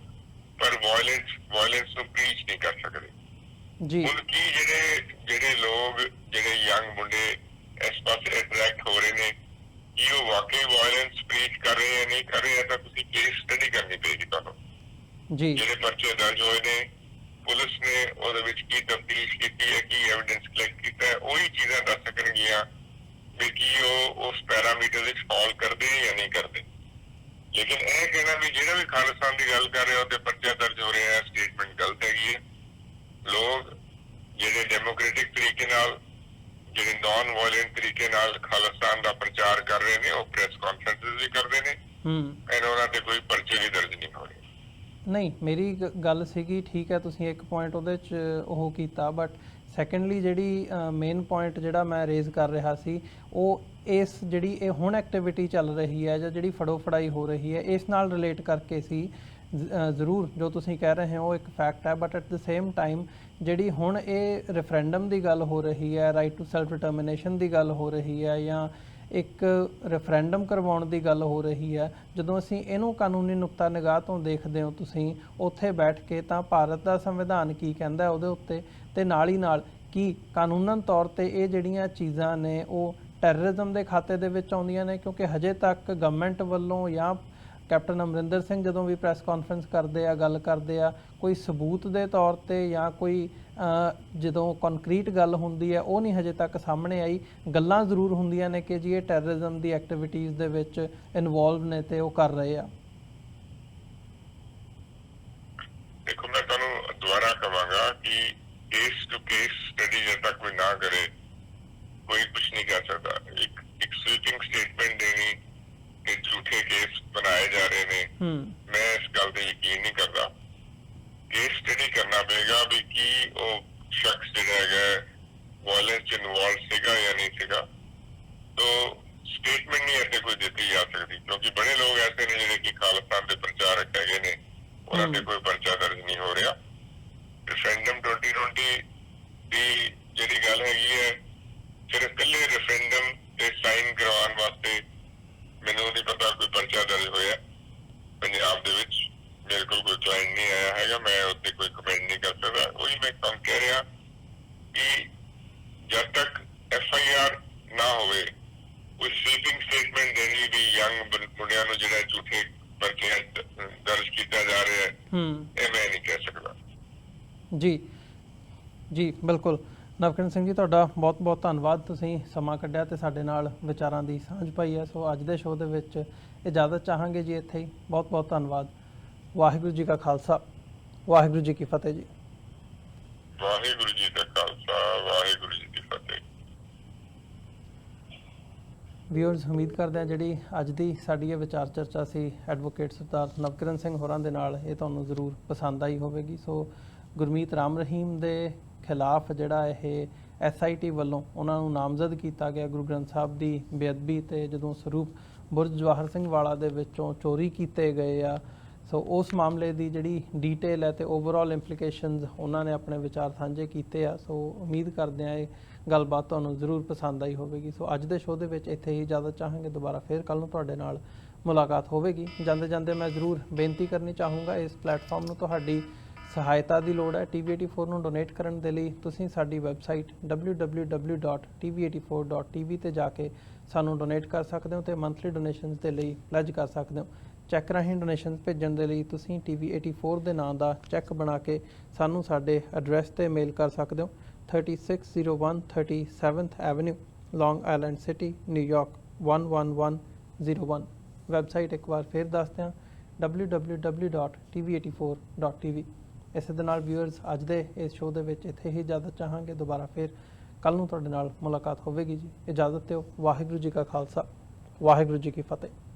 ਪਰ ਵਾਇਲੈਂਸ ਨੂੰ ਪ੍ਰੀਚ ਨਹੀਂ ਕਰ ਸਕਦੇ ਜੀ। ਹੁਣ ਕੀ ਜਿਹੜੇ ਲੋਕ ਜਿਹੜੇ ਯੰਗ ਮੁੰਡੇ ਇਸ ਪਾਸੇ ਅਟਰੈਕਟ ਹੋ ਰਹੇ ਨੇ ਕੀ ਉਹ ਵਾਕਈ ਵਾਇਲੈਂਸ ਪ੍ਰੀਚ ਕਰ ਰਹੇ ਜਾਂ ਨਹੀਂ ਕਰ ਰਹੇ, ਤਾਂ ਤੁਸੀਂ ਕੇਸ ਸਟੱਡੀ ਕਰਨੀ ਪਏਗੀ ਤੁਹਾਨੂੰ ਜੀ। ਜਿਹੜੇ ਪਰਚੇ ਦਰਜ ਹੋਏ ਨੇ ਪੁਲਿਸ ਨੇ ਉਹਦੇ ਵਿੱਚ ਕੀ ਤਫਤੀਸ਼ ਕੀਤੀ ਹੈ, ਕੀ ਐਵੀਡੈਂਸ ਕਲੈਕਟ ਕੀਤਾ ਹੈ, ਉਹੀ ਚੀਜ਼ਾਂ ਦੱਸ ਸਕਣਗੀਆਂ ਵੀ ਕੀ ਉਹ ਉਸ ਪੈਰਾਮੀਟਰ ਵਿੱਚ ਫਾਲ ਕਰਦੇ ਜਾਂ ਨਹੀਂ ਕਰਦੇ। ਲੇਕਿਨ ਇਹ ਕਹਿਣਾ ਵੀ ਜਿਹੜਾ ਵੀ ਖਾਲਿਸਤਾਨ ਦੀ ਗੱਲ ਕਰ ਰਿਹਾ ਉਹਦੇ ਪਰਚਾ ਦਰਜ ਹੋ ਰਿਹਾ ਹੈ, ਸਟੇਟਮੈਂਟ ਗਲਤ ਹੈਗੀ ਹੈ। ਲੋਕ ਜਿਹੜੇ ਡੈਮੋਕ੍ਰੈਟਿਕ ਤਰੀਕੇ ਨਾਲ ਜਿਹੜੇ ਨਾਨ ਵਾਇਲੈਂਟ ਤਰੀਕੇ ਨਾਲ ਖਾਲਿਸਤਾਨ ਦਾ ਪ੍ਰਚਾਰ ਕਰ ਰਹੇ ਨੇ ਉਹ ਪ੍ਰੈਸ ਕਾਨਫਰੰਸਿਸ ਵੀ ਕਰਦੇ ਨੇ ਐਂਡ ਉਹਨਾਂ ਤੇ ਕੋਈ ਪਰਚੇ ਵੀ ਦਰਜ ਨਹੀਂ ਹੋ ਰਹੇ। ਨਹੀਂ, ਮੇਰੀ ਗੱਲ ਸੀਗੀ ਠੀਕ ਹੈ, ਤੁਸੀਂ ਇੱਕ ਪੁਆਇੰਟ ਉਹਦੇ 'ਚ ਉਹ ਕੀਤਾ, ਬਟ ਸੈਕੰਡਲੀ ਜਿਹੜੀ ਮੇਨ ਪੁਆਇੰਟ ਜਿਹੜਾ ਮੈਂ ਰੇਜ਼ ਕਰ ਰਿਹਾ ਸੀ ਉਹ ਇਸ ਜਿਹੜੀ ਇਹ ਹੁਣ ਐਕਟੀਵਿਟੀ ਚੱਲ ਰਹੀ ਹੈ ਜਾਂ ਜਿਹੜੀ ਫੜੋ ਫੜਾਈ ਹੋ ਰਹੀ ਹੈ ਇਸ ਨਾਲ ਰਿਲੇਟ ਕਰਕੇ ਸੀ। ਜ਼ਰੂਰ ਜੋ ਤੁਸੀਂ ਕਹਿ ਰਹੇ ਹੋ ਇੱਕ ਫੈਕਟ ਹੈ, but at the same time ਜਿਹੜੀ ਹੁਣ ਇਹ ਰੈਫਰੈਂਡਮ ਦੀ ਗੱਲ ਹੋ ਰਹੀ ਹੈ, ਰਾਈਟ ਟੂ ਸੈਲਫ ਡਿਟਰਮੀਨੇਸ਼ਨ ਦੀ ਗੱਲ ਹੋ ਰਹੀ ਹੈ ਜਾਂ ਇੱਕ ਰੈਫਰੈਂਡਮ ਕਰਵਾਉਣ ਦੀ ਗੱਲ ਹੋ ਰਹੀ ਹੈ, ਜਦੋਂ ਅਸੀਂ ਇਹਨੂੰ ਕਾਨੂੰਨੀ ਨੁਕਤਾ ਨਿਗਾਹ ਤੋਂ ਦੇਖਦੇ ਹੋ ਤੁਸੀਂ ਉੱਥੇ ਬੈਠ ਕੇ ਤਾਂ ਭਾਰਤ ਦਾ ਸੰਵਿਧਾਨ ਕੀ ਕਹਿੰਦਾ ਉਹਦੇ ਉੱਤੇ, ਤੇ ਨਾਲ ਹੀ ਨਾਲ ਕੀ ਕਾਨੂੰਨਨ ਤੌਰ ਤੇ ਇਹ ਜਿਹੜੀਆਂ ਚੀਜ਼ਾਂ ਨੇ ਉਹ ਟੈਰਰਿਜ਼ਮ ਦੇ ਖਾਤੇ ਦੇ ਵਿੱਚ ਆਉਂਦੀਆਂ ਨੇ? ਕਿਉਂਕਿ ਹਜੇ ਤੱਕ ਗਵਰਨਮੈਂਟ ਵੱਲੋਂ ਜਾਂ ਕੈਪਟਨ ਅਮਰਿੰਦਰ ਸਿੰਘ ਜਦੋਂ ਵੀ ਪ੍ਰੈਸ ਕਾਨਫਰੰਸ ਕਰਦੇ ਆ ਗੱਲ ਕਰਦੇ ਆ ਕੋਈ ਸਬੂਤ ਦੇ ਤੌਰ ਤੇ ਜਾਂ ਕੋਈ ਜਦੋਂ ਕੰਕਰੀਟ ਗੱਲ ਹੁੰਦੀ ਹੈ ਉਹ ਨਹੀਂ ਹਜੇ ਤੱਕ ਸਾਹਮਣੇ ਆਈ। ਗੱਲਾਂ ਜ਼ਰੂਰ ਹੁੰਦੀਆਂ ਨੇ ਕਿ ਜੀ ਇਹ ਟੈਰਰਿਜ਼ਮ ਦੀ ਐਕਟੀਵਿਟੀਜ਼ ਦੇ ਵਿੱਚ ਇਨਵੋਲਵ ਨੇ ਤੇ ਉਹ ਕਰ ਰਹੇ ਆ। ਦੇਖੋ ਮੈਂ ਤੁਹਾਨੂੰ ਦੁਬਾਰਾ ਕਹਾਂਗਾ ਕਿ ਕੇਸ ਟੂ ਕੇਸ ਸਟੱਡੀ ਜਦ ਤੱਕ ਕੋਈ ਨਾ ਕਰੇ ਕੋਈ ਕੁਝ ਨਹੀਂ ਕਰ ਸਕਦਾ। ਇੱਕ ਸਵੀਪਿੰਗ ਸਟੇਟਮੈਂਟ ਦੇਣੀ ਕਿ ਝੂਠੇ ਕੇਸ ਬਣਾਏ ਜਾ ਰਹੇ ਨੇ, ਮੈਂ ਇਸ ਗੱਲ ਤੇ ਯਕੀਨ ਨਹੀਂ ਕਰਦਾ। ਕੇਸ ਸਟੱਡੀ ਕਰਨਾ ਪਏਗਾ ਵੀ ਕੀ ਉਹ ਸ਼ਖਸ ਜਿਹੜਾ ਹੈਗਾ ਵਾਇਲੈਂਸ ਚ ਇਨਵੋਲਵ ਸੀਗਾ ਜਾਂ ਨਹੀਂ ਸੀਗਾ। ਤੋ ਸਟੇਟਮੈਂਟ ਨਹੀਂ ਇੱਥੇ ਕੋਈ ਦਿੱਤੀ ਜਾ ਸਕਦੀ ਕਿਉਂਕਿ ਬੜੇ ਲੋਕ ਐਸੇ ਨੇ ਜਿਹੜੇ ਕਿ ਖਾਲਿਸਤਾਨ ਦੇ ਪ੍ਰਚਾਰਕ ਹੈਗੇ ਨੇ, ਉਹਨਾਂ ਤੇ ਕੋਈ ਪਰਚਾ ਦਰਜ ਨਹੀਂ ਹੋ ਰਿਹਾ। ਰੈਫਰੈਂਡਮ 2020 ਦੀ ਜਿਹੜੀ ਗੱਲ ਹੈਗੀ ਹੈ ਸਿਰਫ ਇਕੱਲੇ ਰੈਫਰੈਂਡਮ ਤੇ ਸਾਈਨ ਕਰਵਾਉਣ ਵਾਸਤੇ ਮੈਨੂੰ ਨਹੀਂ ਪਤਾ ਕੋਈ ਪਰਚਾ ਦਰਜ ਹੋਇਆ ਪੰਜਾਬ ਦੇ ਵਿੱਚ। ਮੇਰੇ ਕੋਲ ਕੋਈ ਕਲਾਇੰਟ ਨਹੀਂ ਆਇਆ ਹੈਗਾ, ਮੈਂ ਉੱਤੇ ਕੋਈ ਕਮੈਂਟ ਨਹੀਂ ਕਰ ਸਕਦਾ। ਉਹੀ ਮੈਂ ਤੁਹਾਨੂੰ ਕਹਿ ਰਿਹਾ ਕਿ ਜਦ ਤੱਕ FIR ਨਾ ਹੋਵੇ ਕੋਈ ਸਵੀਪਿੰਗ ਸਟੇਟਮੈਂਟ ਦੇਣੀ ਵੀ ਯੰਗ ਮੁੰਡਿਆਂ ਨੂੰ ਜਿਹੜਾ ਝੂਠੇ ਪਰਚੇ ਦਰਜ ਕੀਤਾ ਜਾ ਰਿਹਾ ਹੈ ਇਹ ਮੈਂ ਨਹੀਂ ਕਹਿ ਸਕਦਾ। ਜੀ ਜੀ ਬਿਲਕੁਲ। ਨਵਕਿਰਨ ਸਿੰਘ ਜੀ ਤੁਹਾਡਾ ਬਹੁਤ ਬਹੁਤ ਧੰਨਵਾਦ, ਤੁਸੀਂ ਸਮਾਂ ਕੱਢਿਆ ਤੇ ਸਾਡੇ ਨਾਲ ਵਿਚਾਰਾਂ ਦੀ ਸਾਂਝ ਪਾਈ ਹੈ। ਸੋ ਅੱਜ ਦੇ ਸ਼ੋਅ ਦੇ ਵਿੱਚ ਇਜਾਜ਼ਤ ਚਾਹਾਂਗੇ ਜੀ ਇੱਥੇ ਹੀ। ਬਹੁਤ ਬਹੁਤ ਧੰਨਵਾਦ। ਵਾਹਿਗੁਰੂ ਜੀ ਕਾ ਖਾਲਸਾ, ਵਾਹਿਗੁਰੂ ਜੀ ਕੀ ਫਤਿਹ ਜੀ। ਵਾਹਿਗੁਰੂ ਜੀ ਦਾ ਖਾਲਸਾ, ਵਾਹਿਗੁਰੂ ਜੀ ਕੀ ਫਤਿਹ। ਵਿਊਅਰਸ, ਉਮੀਦ ਕਰਦੇ ਹਾਂ ਜਿਹੜੀ ਅੱਜ ਦੀ ਸਾਡੀ ਇਹ ਵਿਚਾਰ ਚਰਚਾ ਸੀ ਐਡਵੋਕੇਟ ਸਰਦਾਰ ਨਵਕਿਰਨ ਸਿੰਘ ਹੋਰਾਂ ਦੇ ਨਾਲ ਇਹ ਤੁਹਾਨੂੰ ਜ਼ਰੂਰ ਪਸੰਦ ਆਈ ਹੋਵੇਗੀ। ਸੋ ਗੁਰਮੀਤ ਰਾਮ ਰਹੀਮ ਦੇ ਖਿਲਾਫ ਜਿਹੜਾ ਇਹ SIT ਵੱਲੋਂ ਉਹਨਾਂ ਨੂੰ ਨਾਮਜ਼ਦ ਕੀਤਾ ਗਿਆ ਗੁਰੂ ਗ੍ਰੰਥ ਸਾਹਿਬ ਦੀ ਬੇਅਦਬੀ ਤੇ ਜਦੋਂ ਸਰੂਪ ਬੁਰਜ ਜਵਾਹਰ ਸਿੰਘ ਵਾਲਾ ਦੇ ਵਿੱਚੋਂ ਚੋਰੀ ਕੀਤੇ ਗਏ ਆ ਸੋ ਉਸ ਮਾਮਲੇ ਦੀ ਜਿਹੜੀ ਡੀਟੇਲ ਹੈ ਤੇ ਓਵਰਆਲ ਇੰਪਲੀਕੇਸ਼ਨਸ ਉਹਨਾਂ ਨੇ ਆਪਣੇ ਵਿਚਾਰ ਸਾਂਝੇ ਕੀਤੇ ਆ। ਸੋ ਉਮੀਦ ਕਰਦੇ ਆ ਇਹ ਗੱਲਬਾਤ ਤੁਹਾਨੂੰ ਜ਼ਰੂਰ ਪਸੰਦ ਆਈ ਹੋਵੇਗੀ। ਸੋ ਅੱਜ ਦੇ ਸ਼ੋਅ ਦੇ ਵਿੱਚ ਇੱਥੇ ਹੀ ਇਜਾਜ਼ਤ ਚਾਹਾਂਗੇ, ਦੁਬਾਰਾ ਫਿਰ ਕੱਲ੍ਹ ਨੂੰ ਤੁਹਾਡੇ ਨਾਲ ਮੁਲਾਕਾਤ ਹੋਵੇਗੀ। ਜਾਂਦੇ ਜਾਂਦੇ ਮੈਂ ਜ਼ਰੂਰ ਬੇਨਤੀ ਕਰਨੀ ਚਾਹੂੰਗਾ, ਇਸ ਪਲੇਟਫਾਰਮ ਨੂੰ ਤੁਹਾਡੀ ਸਹਾਇਤਾ ਦੀ ਲੋੜ ਹੈ। TV84 ਨੂੰ ਡੋਨੇਟ ਕਰਨ ਦੇ ਲਈ ਤੁਸੀਂ ਸਾਡੀ ਵੈਬਸਾਈਟ www.tv84.tv ਤੇ ਜਾ ਕੇ ਸਾਨੂੰ ਡੋਨੇਟ ਕਰ ਸਕਦੇ ਹੋ ਤੇ ਮੰਥਲੀ ਡੋਨੇਸ਼ਨਸ ਦੇ ਲਈ ਪਲੈਜ ਕਰ ਸਕਦੇ ਹੋ। ਚੈੱਕ ਰਾਹੀਂ ਡੋਨੇਸ਼ਨਸ ਭੇਜਣ ਦੇ ਲਈ ਤੁਸੀਂ TV84 ਦੇ ਨਾਂ ਦਾ ਚੈੱਕ ਬਣਾ ਕੇ ਸਾਨੂੰ ਸਾਡੇ ਐਡਰੈਸ ਤੇ ਮੇਲ ਕਰ ਸਕਦੇ ਹੋ। 3601 37th ਐਵਨਿਊ, ਲੌਂਗ ਆਈਲੈਂਡ ਸਿਟੀ, ਨਿਊਯਾਰਕ 11101। ਵੈਬਸਾਈਟ ਇੱਕ ਵਾਰ ਫਿਰ ਦੱਸਦੇ ਹਾਂ, www.tv84.tv। ਇਸੇ ਦੇ ਨਾਲ ਵਿਊਅਰਸ ਅੱਜ ਦੇ ਇਸ ਸ਼ੋਅ ਦੇ ਵਿੱਚ ਇੱਥੇ ਹੀ ਇਜਾਜ਼ਤ ਚਾਹਾਂਗੇ, ਦੁਬਾਰਾ ਫਿਰ ਕੱਲ੍ਹ ਨੂੰ ਤੁਹਾਡੇ ਨਾਲ ਮੁਲਾਕਾਤ ਹੋਵੇਗੀ ਜੀ। ਇਜਾਜ਼ਤ ਦਿਓ। ਵਾਹਿਗੁਰੂ ਜੀ ਕਾ ਖਾਲਸਾ, ਵਾਹਿਗੁਰੂ ਜੀ ਕੀ ਫਤਿਹ।